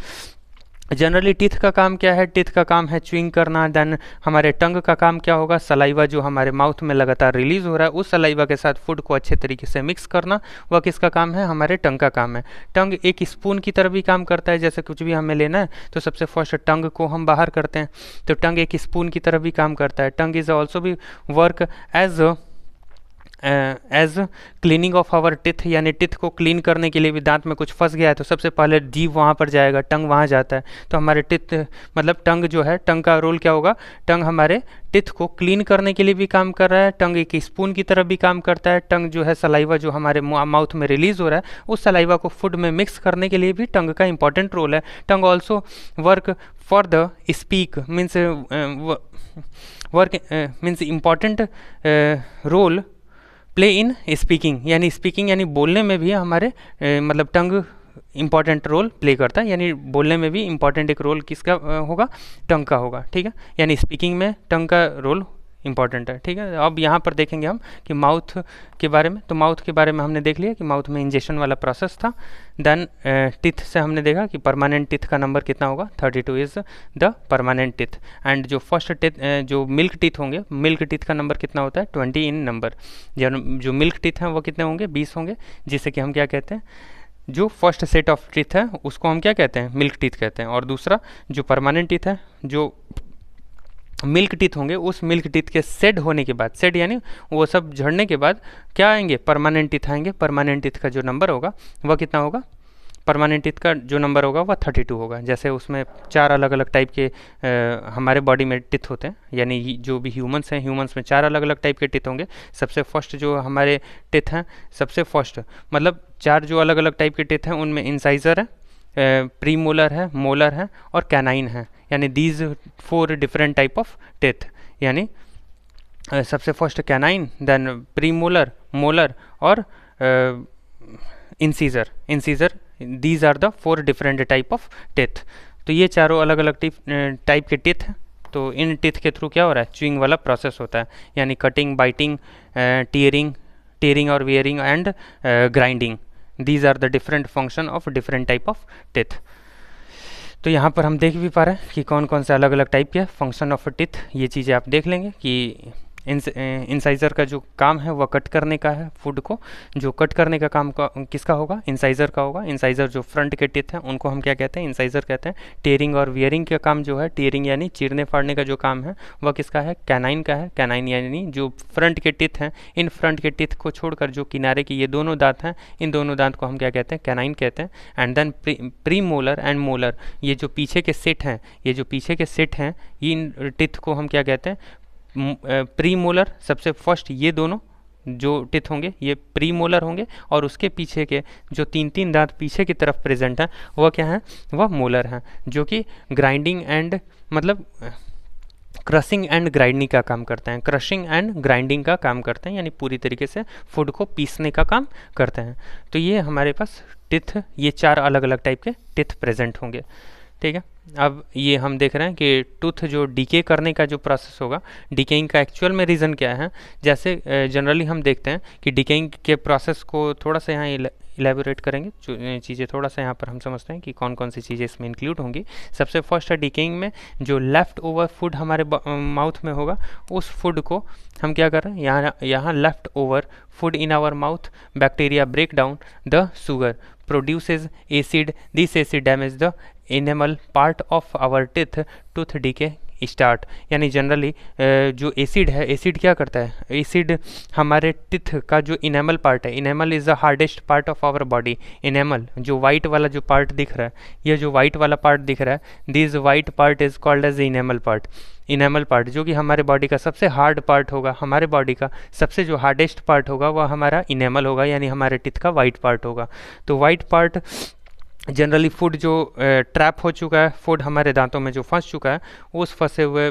जनरली टीथ का काम क्या है? टीथ का काम है च्युइंग करना। देन हमारे टंग का काम क्या होगा? सलाइवा जो हमारे माउथ में लगातार रिलीज हो रहा है उस सलाइवा के साथ फूड को अच्छे तरीके से मिक्स करना, वह किसका काम है? हमारे टंग का काम है। टंग एक स्पून की तरह भी काम करता है। जैसे कुछ भी हमें लेना है तो सबसे फर्स्ट टंग को हम बाहर करते हैं, तो टंग एक स्पून की तरह भी काम करता है। टंग इज ऑल्सो भी work as cleaning of our teeth, यानी टिथ को क्लीन करने के लिए भी दांत में कुछ फंस गया है तो सबसे पहले जीभ वहाँ पर जाएगा, टंग वहाँ जाता है, तो हमारे टिथ मतलब टंग जो है, टंग का रोल क्या होगा? टंग हमारे टिथ को क्लीन करने के लिए भी काम कर रहा है। टंग एक स्पून की तरह भी काम करता है। टंग जो है सलाइवा जो हमारे माउथ में रिलीज हो रहा है उस सलाइवा को फूड में मिक्स करने के लिए भी टंग का इंपॉर्टेंट रोल है। Tongue also work for the speak means work means important role play in speaking, यानी स्पीकिंग यानी बोलने में भी हमारे मतलब टंग इंपॉर्टेंट रोल प्ले करता है, यानी बोलने में भी इंपॉर्टेंट एक रोल किसका होगा? टंग का होगा। ठीक है, यानी स्पीकिंग में टंग का रोल इंपॉर्टेंट है। ठीक है, अब यहाँ पर देखेंगे हम कि माउथ के बारे में। तो माउथ के बारे में हमने देख लिया कि माउथ में इंजेक्शन वाला प्रोसेस था। देन टिथ से हमने देखा कि परमानेंट टिथ का नंबर कितना होगा? 32 is the permanent teeth. And जो फर्स्ट टिथ जो मिल्क टिथ होंगे, मिल्क टिथ का नंबर कितना होता है? 20 इन नंबर। जो मिल्क टिथ हैं वो कितने होंगे? 20 होंगे, जिससे कि हम क्या कहते हैं, जो फर्स्ट सेट ऑफ टीथ है उसको हम क्या कहते हैं? मिल्क टीथ कहते हैं। और दूसरा जो परमानेंट टीथ है, जो मिल्क टीथ होंगे, उस मिल्क टीथ के सेड होने के बाद, सेड यानी वो सब झड़ने के बाद क्या आएंगे? परमानेंट टीथ आएंगे। परमानेंट टीथ का जो नंबर होगा वह कितना होगा? परमानेंट टीथ का जो नंबर होगा वह 32 होगा। जैसे उसमें 4 अलग अलग टाइप के हमारे बॉडी में टिथ होते हैं, यानी जो भी ह्यूमंस हैं, ह्यूमंस में 4 अलग अलग टाइप के टिथ होंगे। सबसे फर्स्ट जो हमारे टिथ हैं, सबसे फर्स्ट मतलब 4 जो अलग अलग टाइप के टिथ हैं उनमें इंसाइजर है, प्री मोलर है, मोलर है और कैनाइन है, यानी these 4 different type of teeth. यानी सबसे first canine, then premolar, molar और incisor. These are the 4 different type of teeth. तो ये चारों अलग अलग टाइप के टिथ हैं। तो इन टिथ के थ्रू क्या हो रहा है? च्युइंग वाला प्रोसेस होता है, यानी कटिंग, बाइटिंग, टीयरिंग और wearing and grinding. These are the different function of different type of teeth. तो यहाँ पर हम देख भी पा रहे हैं कि कौन कौन से अलग अलग टाइप के फंक्शन ऑफ टिथ, ये चीज़ें आप देख लेंगे कि इंसाइजर का जो काम है वह कट करने का है फूड को। जो कट करने का काम किसका होगा? इंसाइजर का होगा। इंसाइजर जो फ्रंट के टिथ हैं उनको हम क्या कहते हैं? इंसाइजर कहते हैं। टीयरिंग और वियरिंग का काम जो है, टीयरिंग यानी चीरने फाड़ने का जो काम है वह किसका है? कैनाइन का है। कैनाइन यानी जो फ्रंट के टिथ हैं, इन फ्रंट के टिथ को छोड़कर जो किनारे के ये दोनों दांत हैं, इन दोनों दांत को हम क्या कहते हैं? कैनाइन कहते हैं। And then premolar and molar, ये जो पीछे के सेट हैं, ये जो पीछे के सेट हैं, इन टिथ को हम क्या कहते हैं? प्री मोलर सबसे फर्स्ट, ये दोनों जो टिथ होंगे ये प्री मोलर होंगे, और उसके पीछे के जो 3 दांत पीछे की तरफ प्रेजेंट हैं वह क्या है? वह मोलर हैं, जो कि ग्राइंडिंग एंड मतलब क्रशिंग एंड ग्राइंडिंग का काम करते हैं। क्रशिंग एंड ग्राइंडिंग का काम करते हैं, यानी पूरी तरीके से फूड को पीसने का काम करते हैं। तो ये हमारे पास टिथ, ये 4 अलग अलग टाइप के टिथ प्रेजेंट होंगे। ठीक है, अब ये हम देख रहे हैं कि टूथ जो डीके करने का जो प्रोसेस होगा, डीकेइंग का एक्चुअल में रीज़न क्या है? जैसे जनरली हम देखते हैं कि डीकेइंग के प्रोसेस को थोड़ा सा यहाँ इलेबोरेट करेंगे, चीज़ें थोड़ा सा यहाँ पर हम समझते हैं कि कौन कौन सी चीज़ें इसमें इंक्लूड होंगी। सबसे फर्स्ट है डीकेइंग में जो लेफ़्ट ओवर फूड हमारे माउथ में होगा, उस फूड को हम क्या कर रहे हैं? यहाँ leftover food in our mouth, bacteria break down the sugar, produces acid. This acid damage the enamel part of our teeth. Tooth decay start. यानी जनरली जो एसिड है, एसिड क्या करता है? एसिड हमारे टिथ का जो इनेमल पार्ट है, enamel is the hardest part of our body. Enamel जो वाइट वाला जो पार्ट दिख रहा है, यह जो वाइट वाला पार्ट दिख रहा है, this white part is called as enamel part. Enamel part जो कि हमारे बॉडी का सबसे हार्ड पार्ट होगा, हमारे बॉडी का सबसे जो हार्डेस्ट पार्ट होगा वह हमारा इनेमल होगा, यानी हमारे टिथ का वाइट पार्ट होगा। तो वाइट पार्ट जनरली फूड जो ट्रैप हो चुका है, फूड हमारे दांतों में जो फंस चुका है, उस फंसे हुए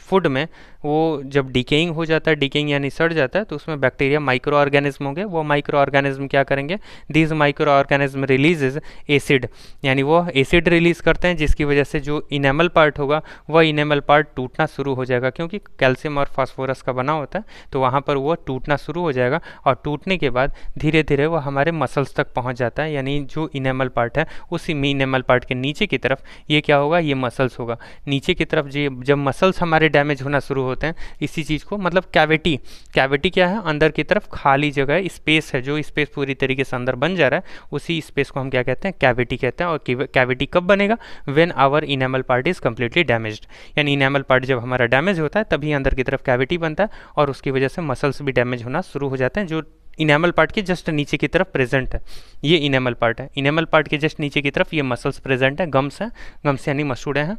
फूड में वो जब डिकेइंग हो जाता है, डिकेइंग यानी सड़ जाता है, तो उसमें बैक्टीरिया माइक्रो ऑर्गेनिज्म होंगे। वो माइक्रो ऑर्गेनिज्म क्या करेंगे, these micro organism releases acid, यानी वो एसिड रिलीज करते हैं, जिसकी वजह से जो इनेमल पार्ट होगा वह इनेमल पार्ट टूटना शुरू हो जाएगा, क्योंकि कैल्शियम और फास्फोरस का बना होता है, तो वहाँ पर वो टूटना शुरू हो जाएगा। और टूटने के बाद धीरे धीरे वो हमारे मसल्स तक पहुँच जाता है, यानी जो इनेमल पार्ट है उसी इनेमल पार्ट के नीचे की तरफ ये क्या होगा, ये मसल्स होगा। नीचे की तरफ जब मसल्स हमारे डैमेज होना शुरू होते हैं, इसी चीज़ को मतलब कैविटी, कैविटी क्या है, अंदर की तरफ खाली जगह, स्पेस है, जो स्पेस पूरी तरीके से अंदर बन जा रहा है, उसी स्पेस को हम क्या कहते हैं, कैविटी कहते हैं। और कैविटी कब बनेगा, when our enamel part is completely damaged, यानी इनेमल पार्ट जब हमारा डैमेज होता है तभी अंदर की तरफ कैविटी बनता है, और उसकी वजह से मसल्स भी डैमेज होना शुरू हो जाते हैं, जो इनेमल पार्ट के जस्ट नीचे की तरफ प्रेजेंट है। ये इनेमल पार्ट है, इनेमल पार्ट के जस्ट नीचे की तरफ ये मसल्स प्रेजेंट है, गम्स हैं, गम्स यानी मसूड़े हैं।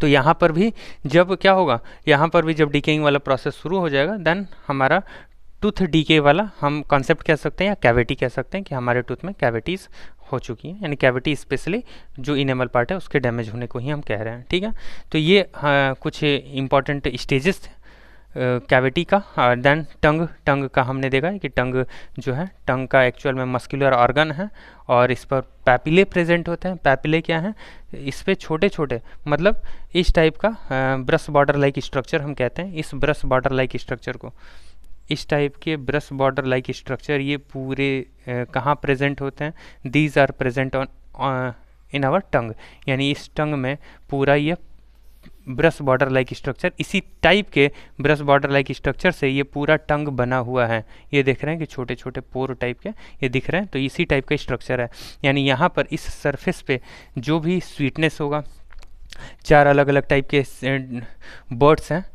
तो यहाँ पर भी जब क्या होगा, यहाँ पर भी जब डिकेइंग वाला प्रोसेस शुरू हो जाएगा, देन हमारा टूथ डीके वाला हम कॉन्सेप्ट कह सकते हैं या कैविटी कह सकते हैं कि हमारे टूथ में कैविटीज़ हो चुकी हैं, यानी कैविटी स्पेशली जो इनेमल पार्ट है उसके डैमेज होने को ही हम कह रहे हैं। ठीक है, तो ये कुछ इंपॉर्टेंट स्टेजेस थे कैविटी का। देन टंग का हमने देखा है कि टंग जो है, टंग का एक्चुअल में मस्कुलर ऑर्गन है, और इस पर पैपिले प्रेजेंट होते हैं। पैपिले क्या हैं, इस पे छोटे छोटे मतलब इस टाइप का ब्रश बॉर्डर लाइक स्ट्रक्चर हम कहते हैं। इस ब्रश बॉर्डर लाइक स्ट्रक्चर को, इस टाइप के ब्रश बॉर्डर लाइक स्ट्रक्चर ये पूरे कहाँ प्रेजेंट होते हैं, these are present on in our tongue, यानी इस टंग में पूरा ये ब्रश बॉर्डर लाइक स्ट्रक्चर, इसी टाइप के ब्रश बॉर्डर लाइक स्ट्रक्चर से ये पूरा टंग बना हुआ है। ये देख रहे हैं कि छोटे छोटे पोर टाइप के ये दिख रहे हैं, तो इसी टाइप का स्ट्रक्चर है। यानी यहाँ पर इस सरफेस पे जो भी स्वीटनेस होगा, 4 अलग अलग टाइप के बर्ड्स हैं,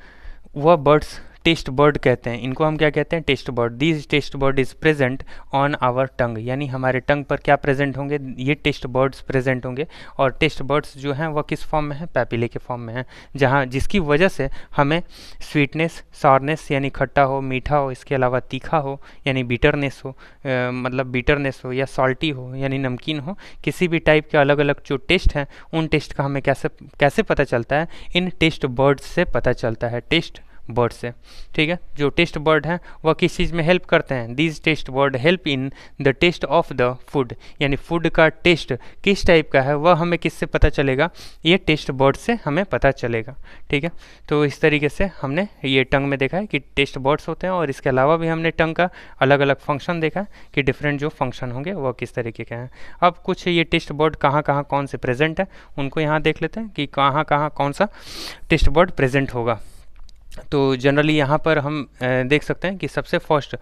वह बर्ड्स टेस्ट बर्ड कहते हैं, इनको हम क्या कहते हैं, taste bird. This taste bird is present on our tongue, यानी हमारे टंग पर क्या प्रेजेंट होंगे, ये टेस्ट बर्ड्स प्रेजेंट होंगे। और टेस्ट बर्ड्स जो हैं वह किस फॉर्म में है, पैपिले के फॉर्म में है, जहाँ जिसकी वजह से हमें स्वीटनेस, सॉरनेस यानी खट्टा हो, मीठा हो, इसके अलावा तीखा हो यानी बीटरनेस हो, मतलब बीटरनेस हो, या सॉल्टी हो यानी नमकीन हो, किसी भी टाइप के अलग अलग जो टेस्ट हैं उन टेस्ट का हमें कैसे पता चलता है, इन टेस्ट बर्ड्स से पता चलता है, टेस्ट बर्ड से। ठीक है, जो टेस्ट बर्ड हैं वह किस चीज़ में हेल्प करते हैं, these taste bird help in the taste of the food, यानी फूड का टेस्ट किस टाइप का है वह हमें किससे पता चलेगा, ये टेस्ट बर्ड से हमें पता चलेगा। ठीक है, तो इस तरीके से हमने ये टंग में देखा है कि टेस्ट बर्ड्स होते हैं, और इसके अलावा भी हमने टंग का अलग अलग फंक्शन देखा है कि डिफरेंट जो फंक्शन होंगे वह किस तरीके के हैं। अब कुछ ये टेस्ट बर्ड कहाँ कहाँ कौन से प्रेजेंट है उनको यहाँ देख लेते हैं कि कहाँ कहाँ कौन सा टेस्ट बर्ड प्रेजेंट होगा। तो जनरली यहाँ पर हम देख सकते हैं कि सबसे फर्स्ट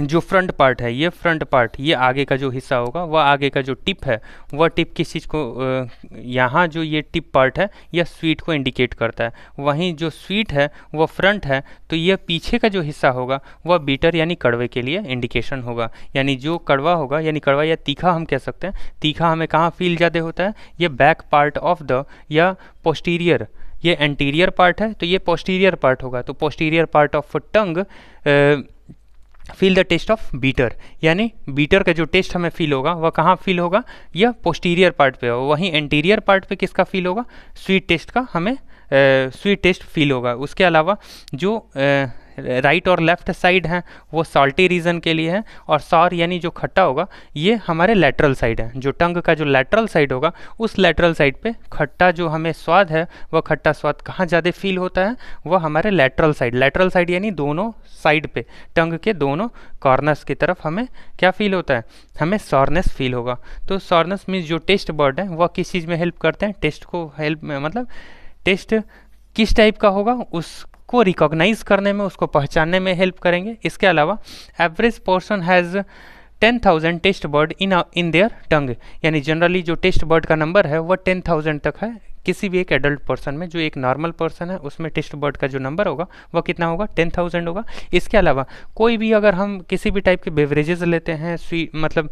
जो फ्रंट पार्ट है, ये फ्रंट पार्ट, ये आगे का जो हिस्सा होगा, वह आगे का जो टिप है, वह टिप किस चीज़ को, यहाँ जो ये टिप पार्ट है यह स्वीट को इंडिकेट करता है। वहीं जो स्वीट है वह फ्रंट है, तो यह पीछे का जो हिस्सा होगा वह बीटर यानी कड़वे के लिए इंडिकेशन होगा। यानी जो कड़वा होगा, यानी कड़वा या तीखा हम कह सकते हैं, तीखा हमें कहाँ फील ज़्यादा होता है, ये बैक पार्ट ऑफ द या पोस्टीरियर, ये एंटीरियर पार्ट है तो ये पोस्टीरियर पार्ट होगा। तो posterior part of tongue feel the taste of bitter, यानी बीटर का जो टेस्ट हमें फील होगा वह कहाँ फील होगा, यह पोस्टीरियर पार्ट पे होगा। वहीं एंटीरियर पार्ट पे किसका फील होगा, स्वीट टेस्ट का हमें स्वीट टेस्ट फील होगा। उसके अलावा जो राइट और लेफ्ट साइड हैं वो सॉल्टी रीजन के लिए है, और सॉर यानी जो खट्टा होगा ये हमारे लैटरल साइड है। जो टंग का जो लैटरल साइड होगा उस लैटरल साइड पे खट्टा जो हमें स्वाद है वह खट्टा स्वाद कहाँ ज़्यादा फील होता है, वह हमारे लैटरल साइड, लैटरल साइड यानी दोनों साइड पे, टंग के दोनों कॉर्नर्स की तरफ हमें क्या फील होता है, हमें सॉरनेस फील होगा। तो सॉरनेस मीन्स जो टेस्ट बर्ड है वह किस चीज़ में हेल्प करते हैं, टेस्ट को हेल्प में, मतलब टेस्ट किस टाइप का होगा उसको रिकॉग्नाइज करने में, उसको पहचानने में हेल्प करेंगे। इसके अलावा एवरेज पर्सन हैज़ 10,000 टेस्ट बर्ड इन देयर टंग, यानी जनरली जो टेस्ट बर्ड का नंबर है वह 10,000 तक है किसी भी एक एडल्ट पर्सन में। जो एक नॉर्मल पर्सन है उसमें टेस्ट बर्ड का जो नंबर होगा वह कितना होगा, 10,000 होगा। इसके अलावा कोई भी अगर हम किसी भी टाइप के बेवरेजेस लेते हैं, मतलब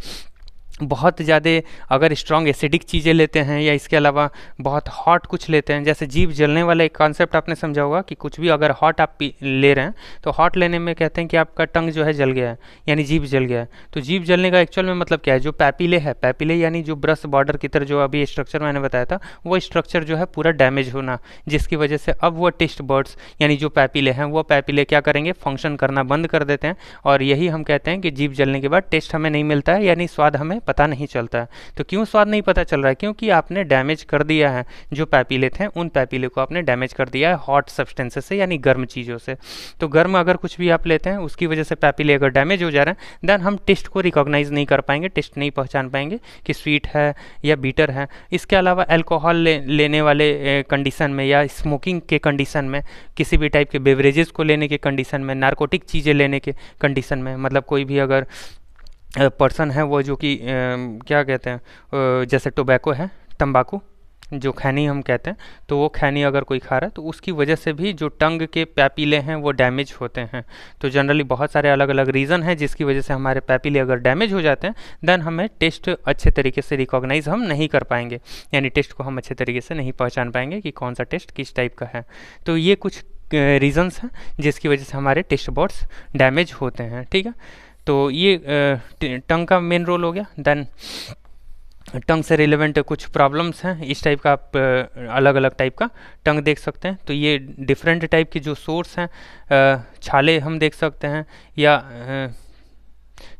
बहुत ज़्यादा अगर स्ट्रॉन्ग एसिडिक चीज़ें लेते हैं या इसके अलावा बहुत हॉट कुछ लेते हैं, जैसे जीभ जलने वाला एक कॉन्सेप्ट आपने समझा होगा कि कुछ भी अगर हॉट आप ले रहे हैं तो हॉट लेने में कहते हैं कि आपका टंग जो है जल गया है, यानी जीभ जल गया है। तो जीभ जलने का एक्चुअल में मतलब क्या है, जो पैपिले है, पैपिले यानी जो ब्रश बॉर्डर की तरह जो अभी स्ट्रक्चर मैंने बताया था, वो स्ट्रक्चर जो है पूरा डैमेज होना, जिसकी वजह से अब वो टेस्ट बर्ड्स यानी जो पैपिले हैं वो पैपिले क्या करेंगे, फंक्शन करना बंद कर देते हैं। और यही हम कहते हैं कि जीभ जलने के बाद टेस्ट हमें नहीं मिलता है, यानी स्वाद हमें पता नहीं चलता है। तो क्यों स्वाद नहीं पता चल रहा है, क्योंकि आपने डैमेज कर दिया है जो पैपिले थे, उन पैपिले को आपने डैमेज कर दिया है हॉट सब्सटेंसेस से, यानी गर्म चीज़ों से। तो गर्म अगर कुछ भी आप लेते हैं उसकी वजह से पैपिले अगर डैमेज हो जा रहे हैं, देन हम टेस्ट को रिकॉग्नाइज नहीं कर पाएंगे, टेस्ट नहीं पहचान पाएंगे कि स्वीट है या बीटर है। इसके अलावा अल्कोहल लेने वाले कंडीशन में या स्मोकिंग के कंडीशन में, किसी भी टाइप के बेवरेजेस को लेने के कंडीशन में, नार्कोटिक चीज़ें लेने के कंडीशन में, मतलब कोई भी अगर पर्सन है वो जो कि क्या कहते हैं जैसे टोबैको है, तंबाकू जो खैनी हम कहते हैं, तो वो खैनी अगर कोई खा रहा है तो उसकी वजह से भी जो टंग के पैपिले हैं वो डैमेज होते हैं। तो जनरली बहुत सारे अलग अलग रीज़न हैं जिसकी वजह से हमारे पैपिले अगर डैमेज हो जाते हैं, देन हमें टेस्ट अच्छे तरीके से रिकॉग्नाइज हम नहीं कर पाएंगे, यानी टेस्ट को हम अच्छे तरीके से नहीं पहचान पाएंगे कि कौन सा टेस्ट किस टाइप का है। तो ये कुछ रीज़न्स हैं जिसकी वजह से हमारे टेस्ट बड्स डैमेज होते हैं। ठीक है, तो ये टंग का मेन रोल हो गया। देन टंग से रिलेवेंट कुछ प्रॉब्लम्स हैं, इस टाइप का आप अलग अलग टाइप का टंग देख सकते हैं। तो ये डिफरेंट टाइप के जो सोर्स हैं, छाले हम देख सकते हैं, या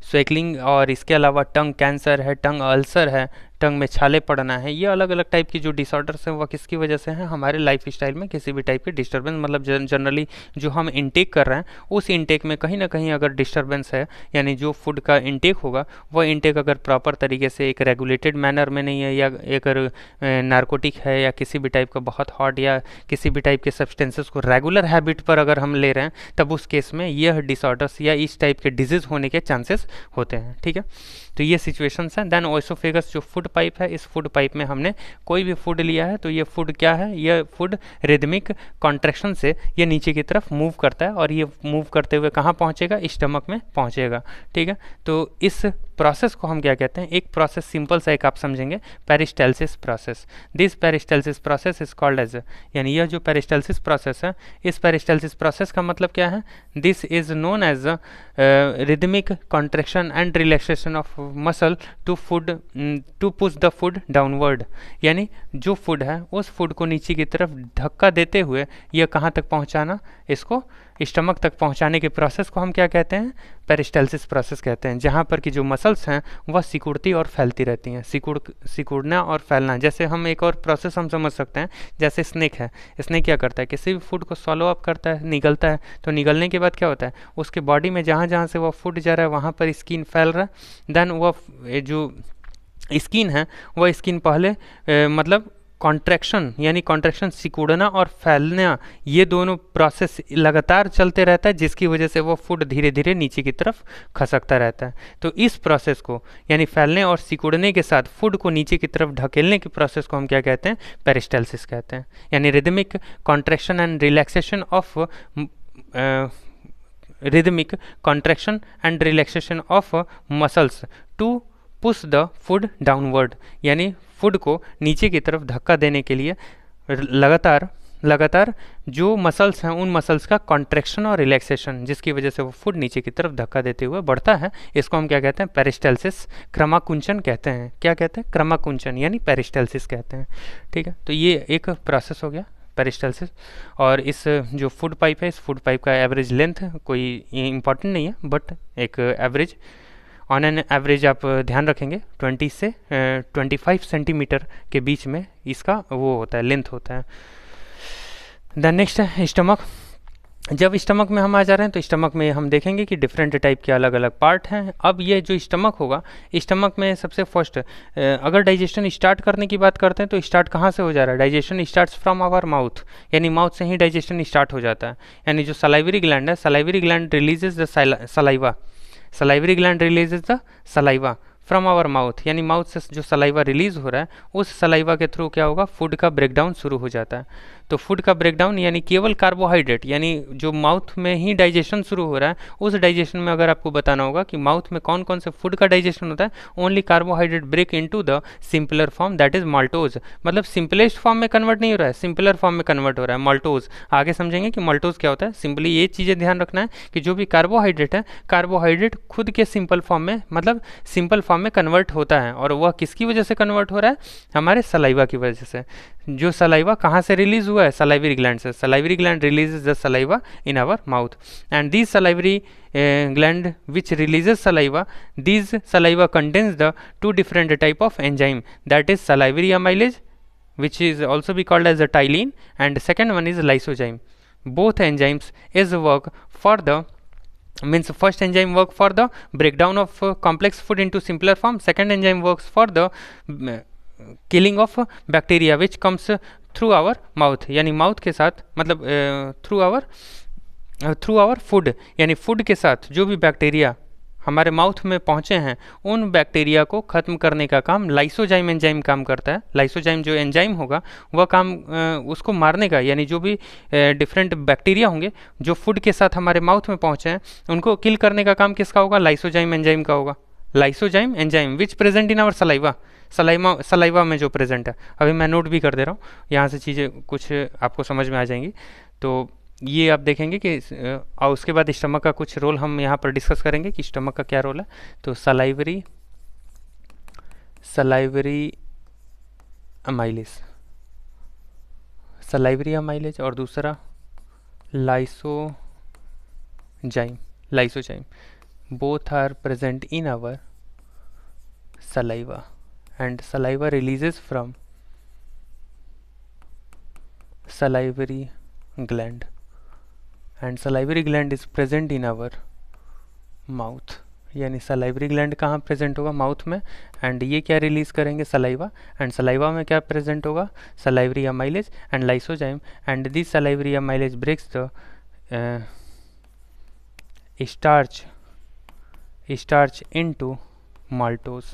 स्वेकलिंग, और इसके अलावा टंग कैंसर है, टंग अल्सर है, टंग में छाले पड़ना है। ये अलग अलग टाइप की जो डिसऑर्डर्स हैं वह किसकी वजह से हैं, हमारे लाइफ स्टाइल में किसी भी टाइप के डिस्टर्बेंस, मतलब जनरली जो हम इनटेक कर रहे हैं उस इनटेक में कहीं ना कहीं अगर डिस्टर्बेंस है, यानी जो फूड का इनटेक होगा वह इनटेक अगर प्रॉपर तरीके से एक रेगुलेटेड मैनर में नहीं है, या अगर नार्कोटिक है या किसी भी टाइप का बहुत हॉट या किसी भी टाइप के सब्सटेंसेस को रेगुलर हैबिट पर अगर हम ले रहे हैं, तब उस केस में यह डिसऑर्डर्स या इस टाइप के डिजीज़ होने के चांसेस होते हैं। ठीक है, तो ये सिचुएशंस हैं। देन ओएसोफेगस जो फूड पाइप है, इस फूड पाइप में हमने कोई भी फूड लिया है तो ये फूड क्या है, ये फूड रिदमिक कॉन्ट्रैक्शन से ये नीचे की तरफ मूव करता है, और ये मूव करते हुए कहाँ पहुँचेगा, स्टमक में पहुँचेगा। ठीक है, तो इस प्रोसेस को हम क्या कहते हैं, एक प्रोसेस सिंपल सा एक आप समझेंगे, peristalsis process. This peristalsis process is called as, यानी यह जो पेरिस्टाल्सिस प्रोसेस है, इस पेरिस्टाल्सिस प्रोसेस का मतलब क्या है, this is known as rhythmic contraction and relaxation of muscle to push the food downward, यानी जो फूड है उस फूड को नीचे की तरफ धक्का देते हुए यह कहाँ तक पहुँचाना, इसको स्टमक तक पहुंचाने के प्रोसेस को हम क्या कहते हैं, पेरिस्टाल्सिस प्रोसेस कहते हैं। जहां पर कि जो मसल्स हैं वह सिकुड़ती और फैलती रहती हैं, सिकुड़ना और फैलना। जैसे हम एक और प्रोसेस हम समझ सकते हैं, जैसे स्नेक है, स्नेक क्या करता है, किसी भी फूड को सॉलो अप करता है, निगलता है, तो निगलने के बाद क्या होता है, उसके बॉडी में जहाँ जहाँ से वह फूड जा रहा है वहाँ पर स्किन फैल रहा है। देन वह जो स्किन है वह स्किन पहले मतलब कॉन्ट्रैक्शन, यानी कॉन्ट्रैक्शन सिकुड़ना और फैलना, ये दोनों प्रोसेस लगातार चलते रहता है, जिसकी वजह से वो फूड धीरे धीरे नीचे की तरफ खसकता रहता है। तो इस प्रोसेस को, यानी फैलने और सिकुड़ने के साथ फूड को नीचे की तरफ ढकेलने के प्रोसेस को हम क्या कहते हैं, पेरिस्टाल्सिस कहते हैं। यानी rhythmic contraction and relaxation of rhythmic contraction and relaxation of muscles to push the food downward, यानी फूड को नीचे की तरफ धक्का देने के लिए लगातार जो मसल्स हैं उन मसल्स का कॉन्ट्रैक्शन और रिलैक्सेशन, जिसकी वजह से वो फूड नीचे की तरफ धक्का देते हुए बढ़ता है, इसको हम क्या कहते हैं, पेरिस्टाल्सिस, क्रमाकुंचन कहते हैं। क्या कहते हैं, क्रमाकुंचन, यानी पेरिस्टाल्सिस कहते हैं। ठीक है, तो ये एक प्रोसेस हो गया पेरिस्टाल्सिस। और इस जो फूड पाइप है, इस फूड पाइप का एवरेज लेंथ कोई इंपॉर्टेंट नहीं है, बट एक एवरेज ऑन एन एवरेज आप ध्यान रखेंगे 20 से 25 सेंटीमीटर के बीच में इसका वो होता है, लेंथ होता है। देन नेक्स्ट है स्टमक। जब स्टमक में हम आ जा रहे हैं तो स्टमक में हम देखेंगे कि डिफरेंट टाइप के अलग अलग पार्ट हैं। अब ये जो स्टमक होगा, स्टमक में सबसे फर्स्ट अगर डाइजेशन स्टार्ट करने की बात करते हैं तो स्टार्ट कहाँ से हो जा रहा है, digestion starts from our mouth, यानी माउथ से ही डाइजेशन स्टार्ट हो जाता है। यानी जो सलाइवरी ग्लैंड है, salivary gland releases the saliva, salivary gland releases the saliva from our mouth, यानी माउथ से जो सलाइवा रिलीज हो रहा है उस सलाइवा के थ्रू क्या होगा, फूड का ब्रेकडाउन शुरू हो जाता है। तो फूड का ब्रेकडाउन यानी केवल कार्बोहाइड्रेट, यानी जो माउथ में ही डाइजेशन शुरू हो रहा है उस डाइजेशन में अगर आपको बताना होगा कि माउथ में कौन कौन से फूड का डाइजेशन होता है, only carbohydrate break into the simpler form, that is maltose. मतलब सिंपलेस्ट फॉर्म में कन्वर्ट नहीं हो रहा है, सिंपलर फॉर्म में कन्वर्ट हो रहा है, माल्टोज। आगे समझेंगे कि माल्टोज क्या होता है। सिंपली ये चीज़ें ध्यान रखना है कि जो भी कार्बोहाइड्रेट है, कार्बोहाइड्रेट खुद के सिंपल फॉर्म में, मतलब सिंपल फॉर्म में कन्वर्ट होता है, और वह किसकी वजह से कन्वर्ट हो रहा है, हमारे सलाइवा की वजह से। जो सलाइवा कहाँ से रिलीज हुआ है, सलाइवरी ग्लैंड से। Salivary gland releases the saliva in our mouth, and this salivary gland which releases saliva, these saliva contains the two different type of enzyme, that is salivary amylase, which is also be called as the ptyalin, and second one is lysozyme. Both enzymes is work for the, means first enzyme work for the breakdown of complex food into simpler form, second enzyme works for the killing of bacteria which comes through our mouth, यानी mouth के साथ, मतलब through our food, यानी food के साथ जो भी bacteria हमारे माउथ में पहुँचे हैं उन बैक्टीरिया को ख़त्म करने का काम लाइसोजाइम एंजाइम काम करता है। लाइसोजाइम जो एंजाइम होगा वह काम उसको मारने का, यानी जो भी डिफरेंट बैक्टीरिया होंगे जो फूड के साथ हमारे माउथ में पहुँचे हैं उनको किल करने का काम किसका होगा, लाइसोजाइम एंजाइम का होगा। Lysozyme enzyme which present in our saliva, saliva में जो प्रेजेंट है। अभी मैं नोट भी कर दे रहा हूँ, यहाँ से चीज़ें कुछ आपको समझ में आ जाएंगी। तो ये आप देखेंगे कि और उसके बाद स्टमक का कुछ रोल हम यहाँ पर डिस्कस करेंगे कि स्टमक का क्या रोल है। तो सलाइवरी अमाइलेज और दूसरा lysozyme both are present in our saliva, and saliva releases from salivary gland, and salivary gland is present in our mouth, यानी सलाइवरी ग्लैंड कहाँ प्रेजेंट होगा, माउथ में, एंड ये क्या रिलीज करेंगे, सलाइवा, एंड सलाइवा में क्या प्रेजेंट होगा, salivary amylase and lysozyme, and this salivary amylase breaks the starch into maltose।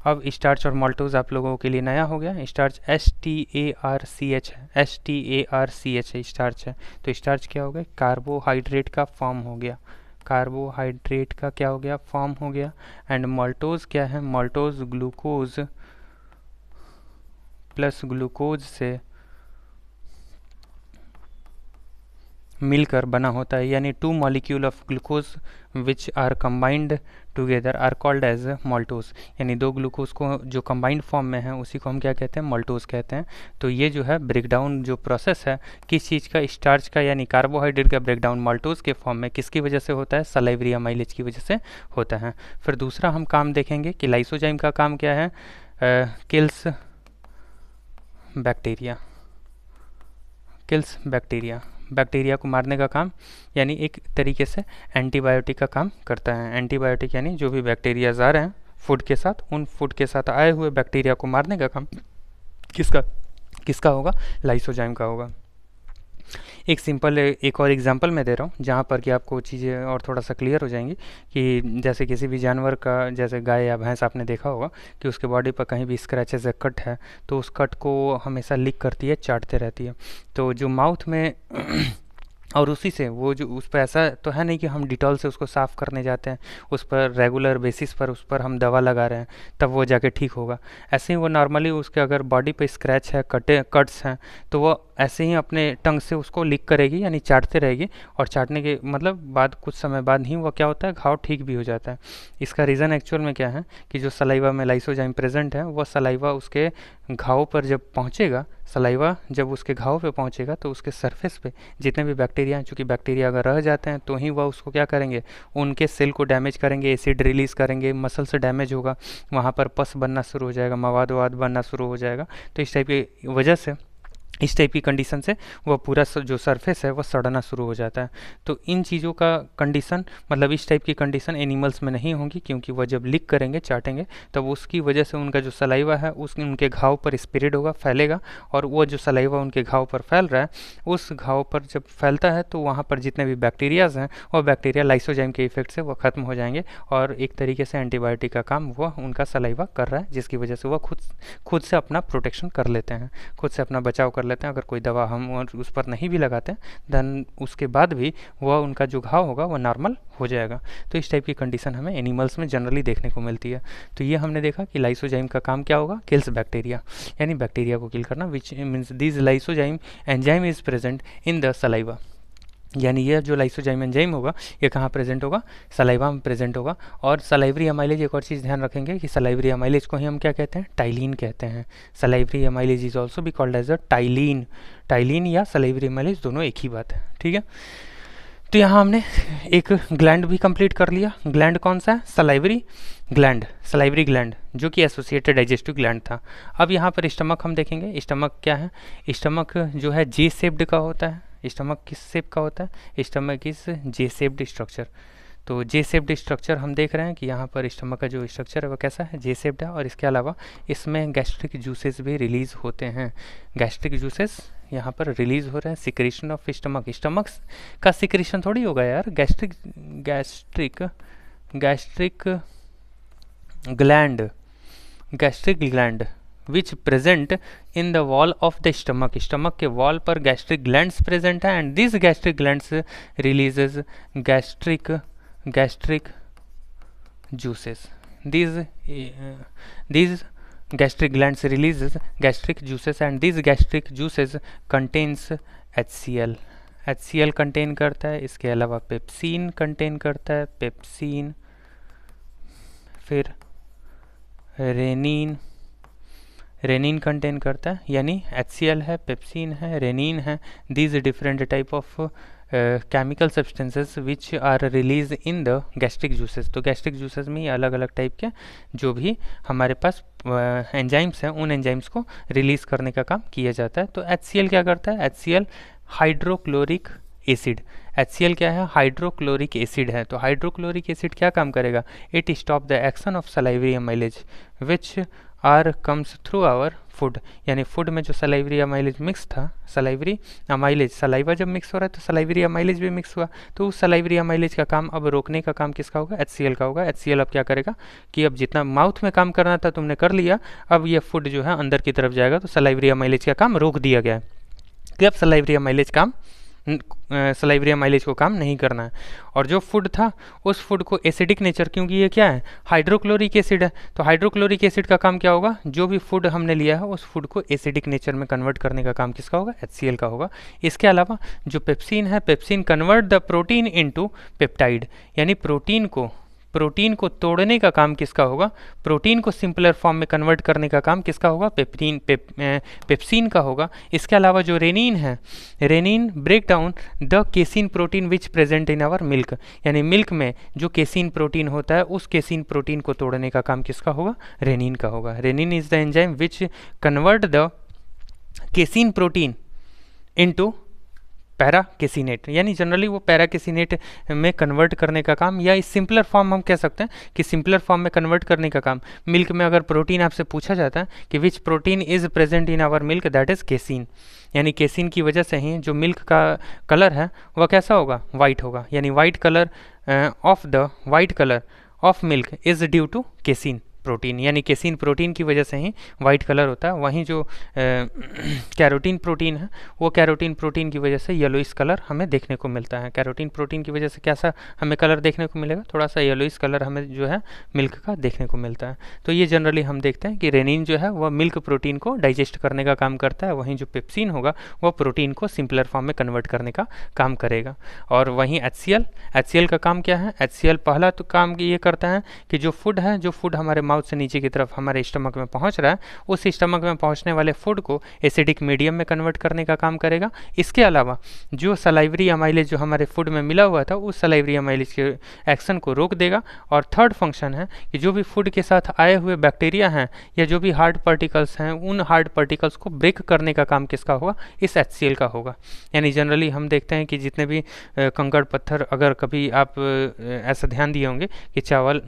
अब स्टार्च और माल्टोज आप लोगों के लिए नया हो गया। स्टार्च STARCH है, स्टार्च है। तो स्टार्च क्या हो गया, कार्बोहाइड्रेट का फॉर्म हो गया, कार्बोहाइड्रेट का क्या हो गया, फॉर्म हो गया। एंड माल्टोज क्या है, माल्टोज ग्लूकोज प्लस ग्लूकोज से मिलकर बना होता है, यानी two molecule of glucose which are combined together are called as maltose, यानी दो ग्लूकोज को जो कंबाइंड फॉर्म में है उसी को हम क्या कहते हैं, माल्टोज कहते हैं। तो ये जो है ब्रेकडाउन जो प्रोसेस है किस चीज़ का, स्टार्च का, यानी कार्बोहाइड्रेट का ब्रेकडाउन माल्टोज के फॉर्म में किसकी वजह से होता है, सलाइवरी अमाइलेज की वजह से होता है। फिर दूसरा हम काम देखेंगे कि लाइसोजाइम का काम क्या है, किल्स बैक्टीरिया को मारने का काम, यानी एक तरीके से एंटीबायोटिक का काम करता है। एंटीबायोटिक यानी जो भी बैक्टीरियाज आ रहे हैं फूड के साथ, उन फूड के साथ आए हुए बैक्टीरिया को मारने का काम किसका होगा, लाइसोजाइम का होगा। एक सिंपल एक और एग्जांपल मैं दे रहा हूँ जहाँ पर कि आपको चीज़ें और थोड़ा सा क्लियर हो जाएंगी कि जैसे किसी भी जानवर का, जैसे गाय या भैंस आपने देखा होगा कि उसके बॉडी पर कहीं भी स्क्रैचेस या कट है तो उस कट को हमेशा लिक करती है, चाटते रहती है। तो जो माउथ में और उसी से वो जो उस पर ऐसा तो है नहीं कि हम डिटॉल से उसको साफ़ करने जाते हैं, उस पर रेगुलर बेसिस पर उस पर हम दवा लगा रहे हैं तब वो जाके ठीक होगा। ऐसे ही वो नॉर्मली उसके अगर बॉडी पे स्क्रैच है, कट्स हैं, तो वो ऐसे ही अपने टंग से उसको लिक करेगी, यानी चाटते रहेगी, और चाटने के मतलब बाद कुछ समय बाद ही वो क्या होता है, घाव ठीक भी हो जाता है। इसका रीज़न एक्चुअल में क्या है कि जो सलाइवा में लाइसोजाइम प्रेजेंट है वो सलाइवा उसके घाव पर जब पहुँचेगा, सलाइवा जब उसके घाव पे पहुँचेगा तो उसके सरफेस पे जितने भी बैक्टीरिया हैं, चूँकि बैक्टीरिया अगर रह जाते हैं तो ही वह उसको क्या करेंगे, उनके सेल को डैमेज करेंगे, एसिड रिलीज़ करेंगे, मसल से डैमेज होगा, वहाँ पर पस बनना शुरू हो जाएगा, मवाद ववाद बनना शुरू हो जाएगा। तो इस टाइप की वजह से इस टाइप की कंडीशन से वह पूरा जो सरफेस है वह सड़ना शुरू हो जाता है। तो इन चीज़ों का कंडीशन, मतलब इस टाइप की कंडीशन एनिमल्स में नहीं होंगी, क्योंकि वह जब लिक करेंगे, चाटेंगे, तब उसकी वजह से उनका जो सलाइवा है उनके घाव पर स्प्रेड होगा, फैलेगा, और वो जो सलाइवा उनके घाव पर फैल रहा है, उस घाव पर जब फैलता है तो वहाँ पर जितने भी बैक्टीरियाज हैं वह बैक्टीरिया लाइसोजाइम के इफेक्ट से वह खत्म हो जाएंगे, और एक तरीके से एंटीबायोटिक का काम वह उनका सलाइवा कर रहा है, जिसकी वजह से वह खुद से अपना प्रोटेक्शन कर लेते हैं, खुद से अपना बचाव कर लेते हैं। अगर कोई दवा हम उस पर नहीं भी लगाते देन उसके बाद भी वह उनका जो घाव होगा वह नॉर्मल हो जाएगा। तो इस टाइप की कंडीशन हमें एनिमल्स में जनरली देखने को मिलती है। तो ये हमने देखा कि लाइसोजाइम का काम क्या होगा, किल्स बैक्टीरिया, यानी बैक्टीरिया को किल करना, which means this lysozyme enzyme is present in the saliva, यानी यह जो लाइसोजाइम एंजाइम होगा ये कहाँ प्रेजेंट होगा, सलाइवा में प्रेजेंट होगा। और सलाइवरी अमाइलेज, एक और चीज़ ध्यान रखेंगे कि सलाइवरी अमाइलेज को ही हम क्या कहते हैं, टाइलिन कहते हैं। Salivary amylase is also be called as a ptyalin. Ptyalin या सलाइवरी अमाइलेज दोनों एक ही बात है, ठीक है। तो यहाँ हमने एक ग्लैंड भी कंप्लीट कर लिया। ग्लैंड कौन सा है, सलाइवरी ग्लैंड, सलाइवरी ग्लैंड, जो कि एसोसिएटेड डाइजेस्टिव ग्लैंड था। अब यहाँ पर स्टमक हम देखेंगे। स्टमक क्या है, स्टमक जो है जे शेप्ड का होता है। स्टमक किस शेप का होता है, stomach is J shaped structure. तो जे शेप्ड स्ट्रक्चर हम देख रहे हैं कि यहाँ पर स्टमक का जो स्ट्रक्चर है वो कैसा है, जे शेप्ड है। और इसके अलावा इसमें गैस्ट्रिक जूसेस भी रिलीज होते हैं। गैस्ट्रिक जूसेस यहाँ पर रिलीज हो रहे हैं, सिक्रेशन ऑफ स्टमक। स्टमक का सिक्रेशन थोड़ी होगा यार, gastric gland which present in the wall of the stomach. Stomach के वॉल पर गैस्ट्रिक ग्लैंड्स प्रेजेंट है, and this gastric glands releases gastric juices. These gastric glands releases gastric juices, and these gastric juices contains HCl. HCl contain करता है, इसके अलावा pepsin contain करता है, pepsin, फिर रेनिन कंटेन करता है, यानी HCl है, पेप्सिन है, रेनिन है। These different type of chemical substances which are release in the gastric juices. तो गैस्ट्रिक जूसेस में अलग अलग टाइप के जो भी हमारे पास एंजाइम्स हैं उन एंजाइम्स को रिलीज करने का काम किया जाता है। तो HCl क्या करता है, HCl हाइड्रोक्लोरिक एसिड। HCl क्या है, हाइड्रोक्लोरिक एसिड है। तो हाइड्रोक्लोरिक एसिड क्या काम करेगा, it stop the action of salivary amylase which are comes through our food. यानी फूड में जो सलाइवरी अमाइलेज मिक्स था, सलाइवरी अमाइलेज, सलाइवा जब मिक्स हो रहा है तो सलाइवरी अमाइलेज भी मिक्स हुआ, तो उस सलाइवरी अमाइलेज का काम अब रोकने का काम किसका होगा, HCl का होगा। HCl अब क्या करेगा कि अब जितना माउथ में काम करना था तुमने कर लिया, अब ये फूड जो है अंदर की तरफ जाएगा, तो सलाइवरी अमाइलेज का काम रोक दिया गया है कि अब सलाइवरी अमाइलेज को काम नहीं करना है। और जो फूड था उस फूड को एसिडिक नेचर, क्योंकि ये क्या है, हाइड्रोक्लोरिक एसिड है, तो हाइड्रोक्लोरिक एसिड का काम क्या होगा, जो भी फूड हमने लिया है उस फूड को एसिडिक नेचर में कन्वर्ट करने का काम किसका होगा, HCl का होगा। इसके अलावा जो पेप्सिन है, pepsin convert the protein into peptide, यानी प्रोटीन को तोड़ने का काम किसका होगा, प्रोटीन को सिंपलर फॉर्म में कन्वर्ट करने का काम किसका होगा, पेप्सिन का होगा। इसके अलावा जो रेनिन है, rennin break down the casein protein which present in our milk, यानी मिल्क में जो केसिन प्रोटीन होता है उस केसिन प्रोटीन को तोड़ने का काम किसका होगा, रेनिन का होगा। Rennin is the enzyme which convert the casein protein into paracaseinate, यानी जनरली वो पैराकेसिनेट में कन्वर्ट करने का काम, या इस सिंपलर फॉर्म हम कह सकते हैं कि सिंपलर फॉर्म में कन्वर्ट करने का काम। मिल्क में अगर प्रोटीन आपसे पूछा जाता है कि which protein is present in our milk, that is casein, यानी केसिन की वजह से ही जो मिल्क का कलर है वह कैसा होगा, वाइट होगा, यानी white colour of milk is due to casein protein, यानी केसिन प्रोटीन की वजह से ही वाइट कलर होता है। वहीं जो कैरोटीन प्रोटीन है वो कैरोटीन प्रोटीन की वजह से येलोइश कलर हमें देखने को मिलता है। कैरोटीन प्रोटीन की वजह से कैसा हमें कलर देखने को मिलेगा, थोड़ा सा येलोइश कलर हमें जो है मिल्क का देखने को मिलता है। तो ये जनरली हम देखते हैं कि रेनिन जो है वह मिल्क प्रोटीन को डाइजेस्ट करने का काम करता है, वहीं जो पेप्सिन होगा वह प्रोटीन को सिंपलर फॉर्म में कन्वर्ट करने का काम करेगा। और वहीं HCl का काम क्या है, HCl पहला तो काम ये करता है कि जो फूड है, जो फूड हमारे माउथ से नीचे की तरफ हमारे स्टमक में पहुंच रहा है, उस स्टमक में पहुंचने वाले फूड को एसिडिक मीडियम में कन्वर्ट करने का काम करेगा। इसके अलावा जो सलाइवरी अमाइलेज जो हमारे फूड में मिला हुआ था, उस सलाइवरी अमाइलेज के एक्शन को रोक देगा। और थर्ड फंक्शन है कि जो भी फूड के साथ आए हुए बैक्टीरिया हैं या जो भी हार्ड पार्टिकल्स हैं, उन हार्ड पार्टिकल्स को ब्रेक करने का काम किसका होगा? इस HCl का होगा। यानी जनरली हम देखते हैं कि जितने भी कंकड़ पत्थर, अगर कभी आप ऐसा ध्यान दिए होंगे कि चावल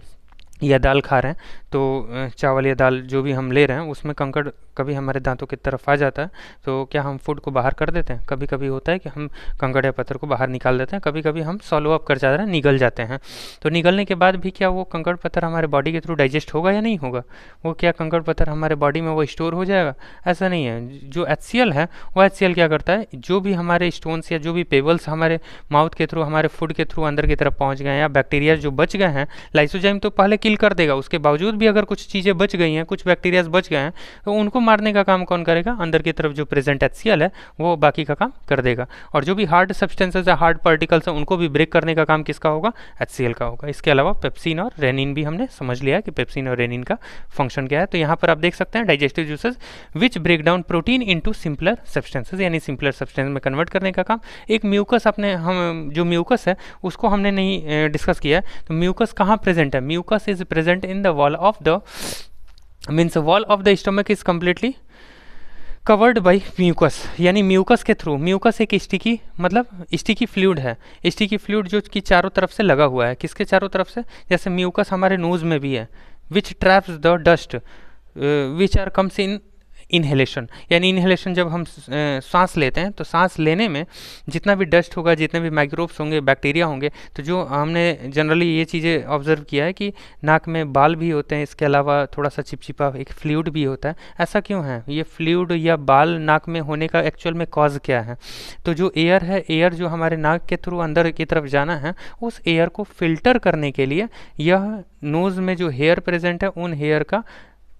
या दाल खा रहे हैं तो चावल या दाल जो भी हम ले रहे हैं उसमें कंकड़ कभी हमारे दांतों की तरफ आ जाता है, तो क्या हम फूड को बाहर कर देते हैं? कभी कभी होता है कि हम कंकड़ या पत्थर को बाहर निकाल देते हैं, कभी कभी हम सॉलो अप कर जाते हैं, निगल जाते हैं। तो निगलने के बाद भी क्या वो कंकड़ पत्थर हमारे बॉडी के थ्रू डाइजेस्ट होगा या नहीं होगा? वो क्या कंकड़ पत्थर हमारे बॉडी में वो स्टोर हो जाएगा? ऐसा नहीं है। जो HCl है वो HCl क्या करता है, जो भी हमारे स्टोन्स या जो भी पेबल्स हमारे माउथ के थ्रू, हमारे फूड के थ्रू अंदर की तरफ पहुँच गए हैं या बैक्टीरिया जो बच गए हैं, लाइसोजाइम तो पहले किल कर देगा, उसके बावजूद भी अगर कुछ चीज़ें बच गई हैं, कुछ बैक्टीरियाज बच गए हैं, तो उनको मारने का काम कौन करेगा? अंदर की तरफ जो प्रेजेंट HCl है वो बाकी का काम कर देगा। और जो भी हार्ड सब्सटेंसेस है, हार्ड पार्टिकल्स हैं, उनको भी ब्रेक करने का काम किसका होगा? HCl का होगा। इसके अलावा पेप्सिन और रेनिन भी हमने समझ लिया है कि पेप्सिन और रेनिन का फंक्शन क्या है। तो यहाँ पर आप देख सकते हैं digestive juices which break down protein into simpler substances, यानी सिंपलर सब्सटेंस में कन्वर्ट करने का काम। एक म्यूकस, अपने हम जो म्यूकस है उसको हमने नहीं डिस्कस किया है। तो म्यूकस कहाँ प्रेजेंट है? Mucus is present in the wall of the wall of the stomach is completely covered by mucus. यानी म्यूकस के थ्रू, म्यूकस एक स्टिकी, मतलब स्टिकी फ्लूइड है, स्टिकी फ्लूइड जो कि चारों तरफ से लगा हुआ है। किसके चारों तरफ से? जैसे म्यूकस हमारे नोज में भी है, which traps the dust which are comes in inhalation. यानी इनहेलेशन जब हम सांस लेते हैं तो सांस लेने में जितना भी डस्ट होगा, जितने भी माइक्रोब्स होंगे, बैक्टीरिया होंगे, तो जो हमने जनरली ये चीज़ें ऑब्जर्व किया है कि नाक में बाल भी होते हैं, इसके अलावा थोड़ा सा चिपचिपा एक फ्लूइड भी होता है। ऐसा क्यों है? ये फ्लूइड या बाल नाक में होने का एक्चुअल में कॉज क्या है? तो जो एयर है, एयर जो हमारे नाक के थ्रू अंदर की तरफ जाना है, उस एयर को फिल्टर करने के लिए यह नोज़ में जो हेयर प्रेजेंट है, उन हेयर का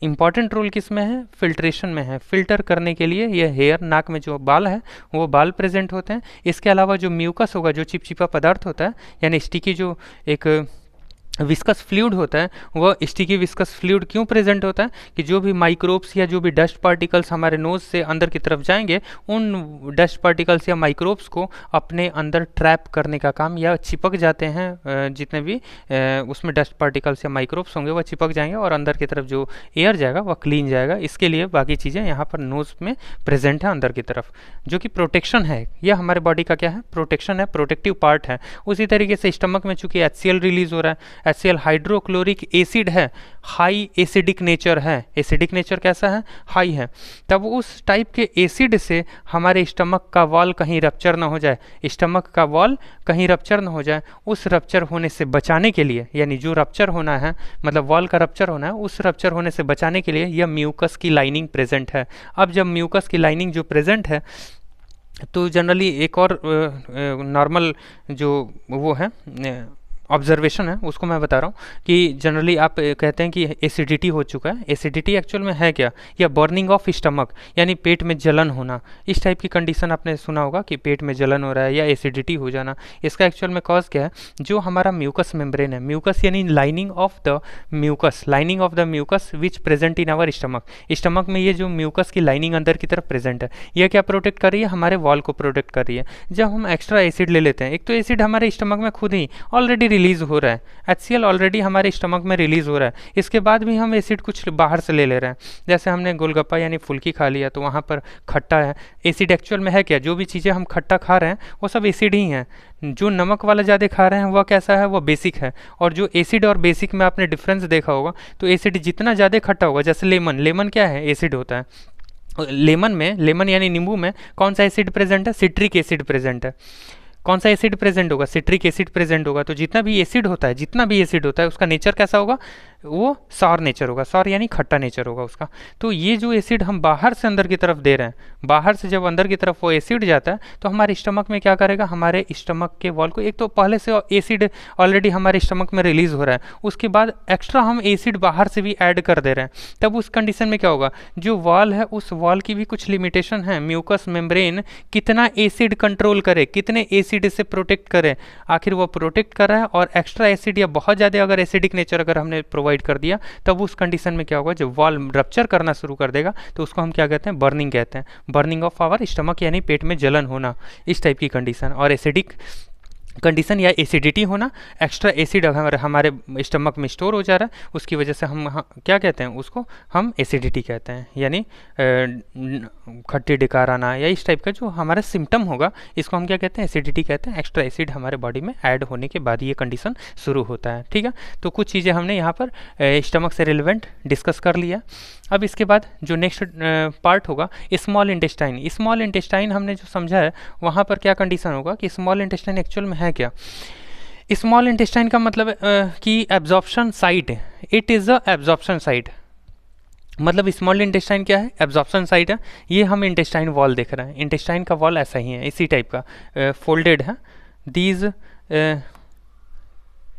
इंपॉर्टेंट रोल किस में है? फिल्ट्रेशन में है। फिल्टर करने के लिए यह हेयर, नाक में जो बाल है वो बाल प्रेजेंट होते हैं। इसके अलावा जो म्यूकस होगा, जो चिपचिपा पदार्थ होता है, यानी स्टिकी जो एक विस्कस फ्लूइड होता है, वह स्टिकी विस्कस फ्लूइड क्यों प्रेजेंट होता है? कि जो भी माइक्रोब्स या जो भी डस्ट पार्टिकल्स हमारे नोज से अंदर की तरफ जाएंगे, उन डस्ट पार्टिकल्स या माइक्रोब्स को अपने अंदर ट्रैप करने का काम, या चिपक जाते हैं, जितने भी उसमें डस्ट पार्टिकल्स या माइक्रोब्स होंगे वह चिपक जाएंगे और अंदर की तरफ जो एयर जाएगा वह क्लीन जाएगा। इसके लिए बाकी चीज़ें यहाँ पर नोज में प्रेजेंट है अंदर की तरफ, जो कि प्रोटेक्शन है। यह हमारे बॉडी का क्या है? प्रोटेक्शन है, प्रोटेक्टिव पार्ट है। उसी तरीके से स्टमक में चूंकि HCl रिलीज हो रहा है, HCl हाइड्रोक्लोरिक एसिड है, हाई एसिडिक नेचर है। एसिडिक नेचर कैसा है? हाई है। तब उस टाइप के एसिड से हमारे स्टमक का वॉल कहीं रप्चर ना हो जाए, स्टमक का वॉल कहीं रप्चर ना हो जाए, उस रप्चर होने से बचाने के लिए, यानी जो रप्चर होना है, मतलब वॉल का रप्चर होना है, उस रप्चर होने से बचाने के लिए यह म्यूकस की लाइनिंग प्रेजेंट है। अब जब म्यूकस की लाइनिंग जो प्रेजेंट है, तो जनरली एक और नॉर्मल जो वो है ऑब्जर्वेशन है उसको मैं बता रहा हूँ कि जनरली आप कहते हैं कि एसिडिटी हो चुका है। एसिडिटी एक्चुअल में है क्या? या बर्निंग ऑफ स्टमक, यानी पेट में जलन होना। इस टाइप की कंडीशन आपने सुना होगा कि पेट में जलन हो रहा है या एसिडिटी हो जाना। इसका एक्चुअल में कॉज क्या है? जो हमारा म्यूकस मेम्ब्रेन है, म्यूकस यानी lining of the mucus, lining of the mucus which present in our stomach. Stomach में ये जो म्यूकस की लाइनिंग अंदर की तरफ प्रेजेंट है, यह क्या प्रोटेक्ट कर रही है? हमारे वॉल को प्रोटेक्ट कर रही है। जब हम एक्स्ट्रा एसिड ले लेते हैं, एक तो एसिड हमारे स्टमक में खुद ही ऑलरेडी रिलीज हो रहा है, HCl ऑलरेडी हमारे स्टमक में रिलीज हो रहा है, इसके बाद भी हम एसिड कुछ बाहर से ले रहे हैं। जैसे हमने गोलगप्पा यानी फुल्की खा लिया तो वहाँ पर खट्टा है, एसिड एक्चुअल में है क्या? जो भी चीज़ें हम खट्टा खा रहे हैं वो सब एसिड ही हैं। जो नमक वाला ज़्यादा खा रहे हैं वह कैसा है? वह बेसिक है। और जो एसिड और बेसिक में आपने डिफरेंस देखा होगा, तो एसिड जितना ज़्यादा खट्टा होगा, जैसे लेमन, लेमन क्या है? एसिड होता है। लेमन में, लेमन यानी नींबू में कौन सा एसिड प्रेजेंट है? सिट्रिक एसिड प्रेजेंट है। कौन सा एसिड प्रेजेंट होगा? सिट्रिक एसिड प्रेजेंट होगा। तो जितना भी एसिड होता है, जितना भी एसिड होता है, उसका नेचर कैसा होगा? वो सॉर नेचर होगा, सॉर यानी खट्टा नेचर होगा उसका। तो ये जो एसिड हम बाहर से अंदर की तरफ दे रहे हैं, बाहर से जब अंदर की तरफ वो एसिड जाता है तो हमारे स्टमक में क्या करेगा? हमारे स्टमक के वॉल को, एक तो पहले से एसिड ऑलरेडी हमारे स्टमक में रिलीज हो रहा है, उसके बाद एक्स्ट्रा हम एसिड बाहर से भी ऐड कर दे रहे हैं, तब उस कंडीशन में क्या होगा? जो वॉल है उस वॉल की भी कुछ लिमिटेशन है। म्यूकस मेम्ब्रेन कितना एसिड कंट्रोल करे, कितने एसिड से प्रोटेक्ट करे, आखिर वो प्रोटेक्ट कर रहा है। और एक्स्ट्रा एसिड या बहुत ज़्यादा अगर एसिडिक नेचर अगर हमने प्रोवाइड प्रोवाइड कर दिया, तब उस कंडीशन में क्या होगा, जब वॉल रप्चर करना शुरू कर देगा तो उसको हम क्या कहते हैं, बर्निंग कहते हैं, बर्निंग ऑफ आवर स्टमक, यानी पेट में जलन होना, इस टाइप की कंडीशन। और एसिडिक कंडीशन या एसिडिटी होना, एक्स्ट्रा एसिड अगर हमारे स्टमक में स्टोर हो जा रहा है, उसकी वजह से हम क्या कहते हैं, उसको हम एसिडिटी कहते हैं, यानी खट्टी डिकार आना या इस टाइप का जो हमारा सिम्टम होगा, इसको हम क्या कहते हैं, एसिडिटी कहते हैं। एक्स्ट्रा एसिड हमारे बॉडी में ऐड होने के बाद ये कंडीशन शुरू होता है। ठीक है, तो कुछ चीज़ें हमने यहाँ पर स्टमक से रिलेवेंट डिस्कस कर लिया। अब इसके बाद जो नेक्स्ट पार्ट होगा स्मॉल इंटेस्टाइन। स्मॉल इंटेस्टाइन हमने जो समझा है वहाँ पर क्या कंडीशन होगा कि स्मॉल इंटेस्टाइन एक्चुअल में है क्या। स्मॉल इंटेस्टाइन का मतलब कि absorption site, it is a absorption site. मतलब स्मॉल इंटेस्टाइन क्या है, एब्जॉर्प्शन साइट है। ये हम इंटेस्टाइन वॉल देख रहे हैं, इंटेस्टाइन का वॉल ऐसा ही है, इसी टाइप का फोल्डेड है दीज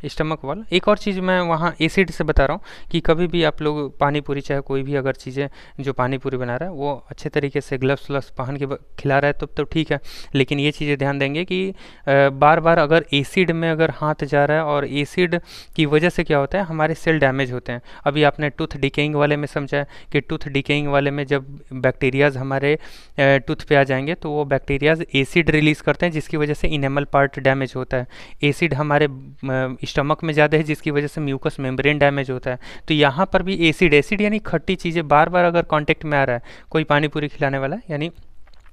स्टमक वॉल। एक और चीज़ मैं वहाँ एसिड से बता रहा हूँ कि कभी भी आप लोग पानी पूरी चाहे कोई भी अगर चीज़ें जो पानी पूरी बना रहा है वो अच्छे तरीके से ग्लव्स व्लव्स पहन के खिला रहा है तो ठीक है, लेकिन ये चीज़ें ध्यान देंगे कि बार बार अगर एसिड में अगर हाथ जा रहा है और एसिड की वजह से क्या होता है, हमारे सेल डैमेज होते हैं। अभी आपने टूथ डिकेइंग वाले में समझा है कि टूथ डिकेइंग वाले में जब बैक्टीरियाज हमारे टूथ पे आ जाएंगे तो वो बैक्टीरियाज एसिड रिलीज़ करते हैं, जिसकी वजह से इनेमल पार्ट डैमेज होता है। एसिड हमारे स्टमक में ज़्यादा है, जिसकी वजह से म्यूकस मेम्ब्रेन डैमेज होता है। तो यहाँ पर भी एसिड यानी खट्टी चीज़ें बार बार अगर कांटेक्ट में आ रहा है, कोई पानी पूरी खिलाने वाला यानी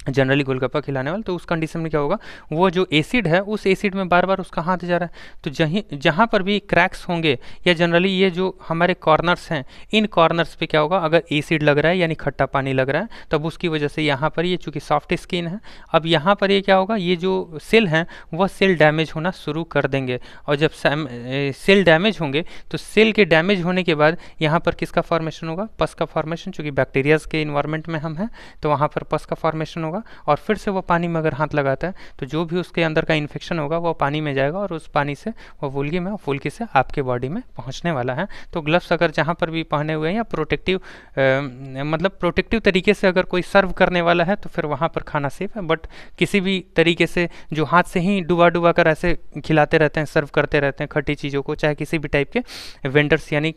जनरली गोलगप्पा खिलाने वाला, तो उस कंडीशन में क्या होगा, वो जो एसिड है उस एसिड में बार बार उसका हाथ जा रहा है। तो जहाँ पर भी क्रैक्स होंगे या जनरली ये जो हमारे कॉर्नर्स हैं, इन कॉर्नर्स पे क्या होगा, अगर एसिड लग रहा है यानी खट्टा पानी लग रहा है, तब उसकी वजह से यहाँ पर ये चूँकि सॉफ्ट स्किन है, अब यहाँ पर ये क्या होगा, ये जो सेल हैं वह सेल डैमेज होना शुरू कर देंगे। और जब सेल डैमेज होंगे तो सेल के डैमेज होने के बाद यहाँ पर किसका फॉर्मेशन होगा, पस का फॉर्मेशन। चूँकि बैक्टीरियाज के इन्वायरमेंट में हम हैं तो वहाँ पर पस का फॉर्मेशन होगा, और फिर से वो पानी में अगर हाथ लगाता है तो जो भी उसके अंदर का इन्फेक्शन होगा वो पानी में जाएगा और उस पानी से वो वुल्गी में फुल्की से आपके बॉडी में पहुंचने वाला है। तो ग्लव्स अगर जहाँ पर भी पहने हुए हैं या प्रोटेक्टिव मतलब प्रोटेक्टिव तरीके से अगर कोई सर्व करने वाला है तो फिर वहाँ पर खाना सेफ है। बट किसी भी तरीके से जो हाथ से ही डुबा कर ऐसे खिलाते रहते हैं, सर्व करते रहते हैं खट्टी चीज़ों को, चाहे किसी भी टाइप के वेंडर्स यानी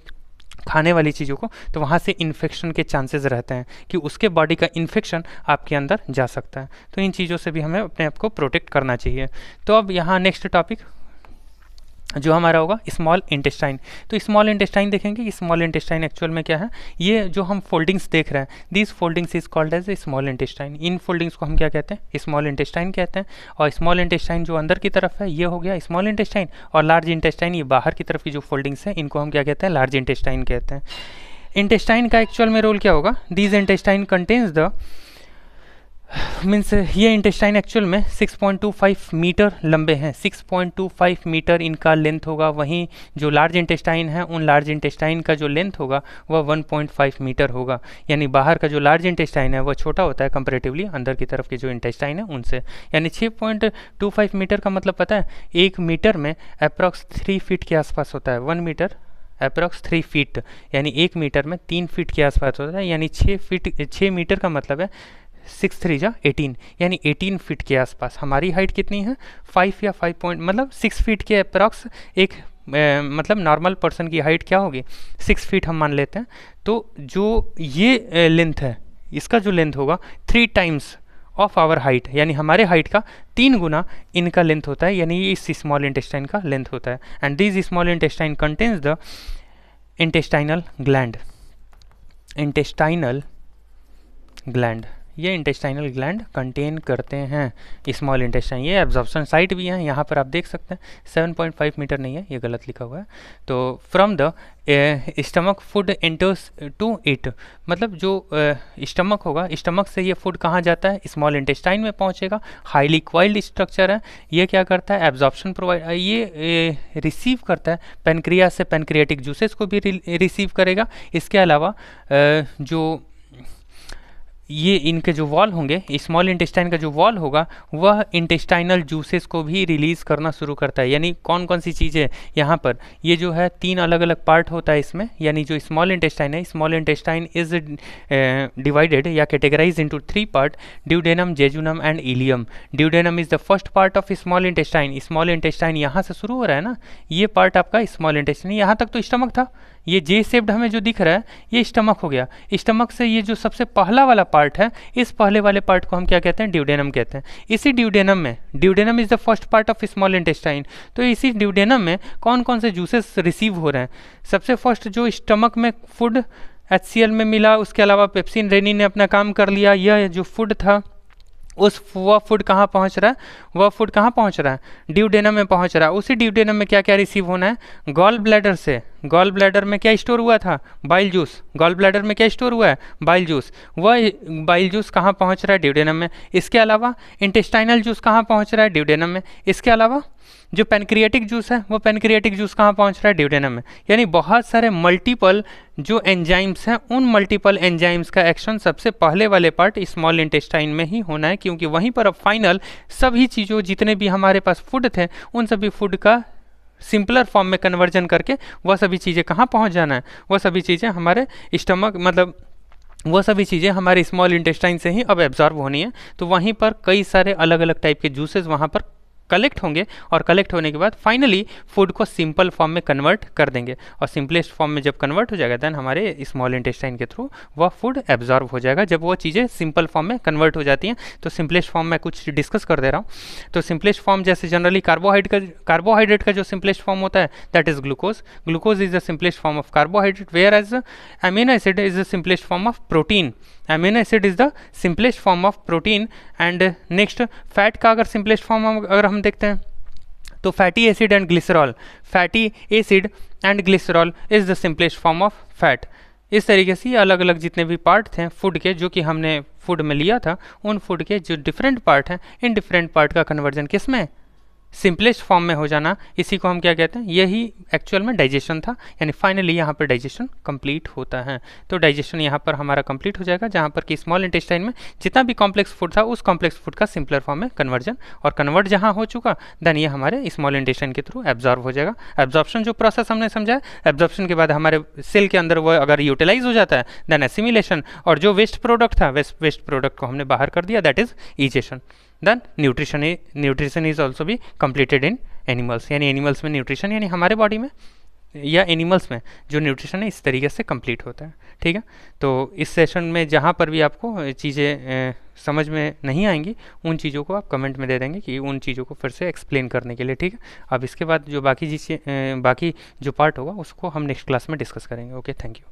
खाने वाली चीज़ों को, तो वहाँ से इन्फेक्शन के चांसेस रहते हैं कि उसके बॉडी का इन्फेक्शन आपके अंदर जा सकता है। तो इन चीज़ों से भी हमें अपने आप को प्रोटेक्ट करना चाहिए। तो अब यहाँ नेक्स्ट टॉपिक जो हमारा होगा स्मॉल इंटेस्टाइन। तो स्मॉल इंटेस्टाइन देखेंगे कि स्मॉल इंटेस्टाइन एक्चुअल में क्या है। ये जो हम फोल्डिंग्स देख रहे हैं, this foldings is called as a small intestine. इन फोल्डिंग्स को हम क्या कहते हैं, स्मॉल इंटेस्टाइन कहते हैं। और स्मॉल इंटेस्टाइन जो अंदर की तरफ है ये हो गया स्मॉल इंटेस्टाइन, और लार्ज इंटेस्टाइन ये बाहर की तरफ की जो फोल्डिंग्स हैं इनको हम क्या कहते हैं, लार्ज इंटेस्टाइन कहते हैं। इंटेस्टाइन का एक्चुअल में रोल क्या होगा, this intestine contains the means ये इंटेस्टाइन एक्चुअल में 6.25 मीटर लंबे हैं, 6.25 मीटर इनका लेंथ होगा। वहीं जो लार्ज इंटेस्टाइन है उन लार्ज इंटेस्टाइन का जो लेंथ होगा वह 1.5 मीटर होगा। यानी बाहर का जो लार्ज इंटेस्टाइन है वह छोटा होता है कंपैरेटिवली अंदर की तरफ के जो इंटेस्टाइन है उनसे। यानी 6.25 मीटर का मतलब पता है, 1 मीटर में अप्रॉक्स 3 फीट के आसपास होता है। 1 मीटर अप्रॉक्स 3 फीट, यानी 1 मीटर में 3 फीट के आसपास होता है। यानी 6 मीटर का मतलब है 6 3 जा 18, यानी 18 फीट के आसपास। हमारी हाइट कितनी है, 5 या 5 पॉइंट मतलब 6 फीट के अप्रॉक्स एक मतलब नॉर्मल पर्सन की हाइट क्या होगी, 6 फीट हम मान लेते हैं। तो जो ये लेंथ है, इसका जो लेंथ होगा 3 टाइम्स ऑफ आवर हाइट, यानी हमारे हाइट का 3 गुना इनका लेंथ होता है, यानी इस स्मॉल इंटेस्टाइन का लेंथ होता है। And this small intestine contains the intestinal gland. Intestinal gland, ये इंटेस्टाइनल ग्लैंड कंटेन करते हैं स्मॉल इंटेस्टाइन। ये एब्जॉर्प्शन साइट भी है, यहाँ पर आप देख सकते हैं 7.5 मीटर नहीं है, ये गलत लिखा हुआ है। तो from the stomach food enters to it, मतलब जो स्टमक होगा, स्टमक से ये फूड कहाँ जाता है, स्मॉल इंटेस्टाइन में पहुँचेगा। हाईली क्वाइल्ड स्ट्रक्चर है, ये क्या करता है, एब्जॉर्प्शन प्रोवाइड, ये रिसीव करता है पेनक्रियास से, पेनक्रियाटिक जूसेस को भी रिसीव करेगा। इसके अलावा जो ये इनके जो वॉल होंगे, स्मॉल इंटेस्टाइन का जो वॉल होगा वह इंटेस्टाइनल जूसेस को भी रिलीज़ करना शुरू करता है। यानी कौन कौन सी चीज़ें यहाँ पर, ये जो है 3 अलग अलग पार्ट होता है इसमें। यानी जो स्मॉल इंटेस्टाइन है, स्मॉल इंटेस्टाइन इज डिवाइडेड या categorize into 3 part, duodenum, jejunum and ileum. Duodenum is the first part of small intestine. Small intestine यहाँ से शुरू हो रहा है ना, ये पार्ट आपका स्मॉल इंटेस्टाइन। यहाँ तक तो स्टमक था, ये जे शेप्ड हमें जो दिख रहा है ये स्टमक हो गया। स्टमक से ये जो सबसे पहला वाला पार्ट है, इस पहले वाले पार्ट को हम क्या कहते हैं, ड्यूडेनम कहते हैं। इसी ड्यूडेनम में, duodenum is the first part of small intestine, तो इसी ड्यूडेनम में कौन कौन से जूसेस रिसीव हो रहे हैं। सबसे फर्स्ट जो स्टमक में फूड HCl में मिला, उसके अलावा पेप्सिन रेनिन ने अपना काम कर लिया। यह जो फूड था वह फूड कहाँ पहुँच रहा है, वह फूड कहाँ पहुँच रहा है, ड्यूडेनम में पहुँच रहा है। उसी ड्यूडेनम में क्या क्या रिसीव होना है, गॉल ब्लैडर से। गॉल ब्लैडर में क्या स्टोर हुआ था, बाइल जूस। गॉल ब्लैडर में क्या स्टोर हुआ है, बाइल जूस। वह बाइल जूस कहाँ पहुँच रहा है, ड्यूडेनम में। इसके अलावा इंटेस्टाइनल जूस कहाँ पहुँच रहा है, ड्यूडेनम में। इसके अलावा जो पेनक्रियाटिक जूस है, वो पेनक्रियाटिक जूस कहाँ पहुँच रहा है, ड्यूडेनम में। यानी बहुत सारे मल्टीपल जो एंजाइम्स हैं, उन मल्टीपल एंजाइम्स का एक्शन सबसे पहले वाले पार्ट स्मॉल इंटेस्टाइन में ही होना है, क्योंकि वहीं पर अब फाइनल सभी चीज़ों, जितने भी हमारे पास फूड थे, उन सभी फूड का सिंपलर फॉर्म में कन्वर्जन करके वह सभी चीज़ें कहाँ पहुँच जाना है, वह सभी चीज़ें हमारे स्टमक, मतलब वह सभी चीज़ें हमारे स्मॉल इंटेस्टाइन से ही अब एब्जॉर्ब होनी है। तो वहीं पर कई सारे अलग अलग टाइप के जूसेस वहाँ पर कलेक्ट होंगे, और कलेक्ट होने के बाद फाइनली फूड को सिंपल फॉर्म में कन्वर्ट कर देंगे। और सिंपलेस्ट फॉर्म में जब कन्वर्ट हो जाएगा, देन हमारे स्मॉल इंटेस्टाइन के थ्रू वह फूड एब्जॉर्ब हो जाएगा। जब वो चीज़ें सिंपल फॉर्म में कन्वर्ट हो जाती हैं, तो सिंपलेस्ट फॉर्म में कुछ डिस्कस कर दे रहा हूँ। तो सिंपलेस्ट फॉर्म जैसे जनरली कार्बोहाइड्रेट का जो सिंपलेस्ट फॉर्म होता है, that is glucose. Glucose is the simplest form of carbohydrate, whereas amino acid is the simplest form of protein. Amino acid is the simplest form of protein. And next, fat का अगर simplest form अगर हम देखते हैं, तो fatty acid and glycerol. Fatty acid and glycerol is the simplest form of fat. इस तरीके से अलग अलग जितने भी पार्ट थे फूड के, जो कि हमने फूड में लिया था, उन फूड के जो डिफरेंट पार्ट हैं, इन डिफरेंट पार्ट का कन्वर्जन किस में, सिंपलेस्ट फॉर्म में हो जाना, इसी को हम क्या कहते हैं, यही एक्चुअल में डाइजेशन था। यानी फाइनली यहाँ पर डाइजेशन कंप्लीट होता है। तो डाइजेशन यहाँ पर हमारा कंप्लीट हो जाएगा, जहाँ पर कि स्मॉल इंटेस्टाइन में जितना भी कॉम्प्लेक्स फूड था, उस कॉम्प्लेक्स फूड का सिंपलर फॉर्म में कन्वर्जन, और कन्वर्ट जहाँ हो चुका, देन ये हमारे स्मॉल इंटेस्टाइन के थ्रू एब्जॉर्व हो जाएगा। एब्जॉर्प्शन जो प्रोसेस हमने समझा है, एब्जॉर्प्शन के बाद हमारे सेल के अंदर वो अगर यूटिलाइज हो जाता है, देन एसिमिलेशन, और जो वेस्ट प्रोडक्ट था, वेस्ट प्रोडक्ट को हमने बाहर कर दिया, that is egestion. Then nutrition is also भी कंप्लीटेड इन एनिमल्स। यानी एनिमल्स में न्यूट्रिशन, यानी हमारे बॉडी में या एनिमल्स में जो न्यूट्रिशन है, इस तरीके से कंप्लीट होता है। ठीक है, तो इस सेशन में जहाँ पर भी आपको चीज़ें समझ में नहीं आएंगी, उन चीज़ों को आप कमेंट में दे देंगे कि उन चीज़ों को फिर से एक्सप्लेन करने के लिए। ठीक है, अब इसके बाद जो बाकी जो पार्ट होगा, उसको हम नेक्स्ट क्लास में डिस्कस करेंगे। Okay, thank you.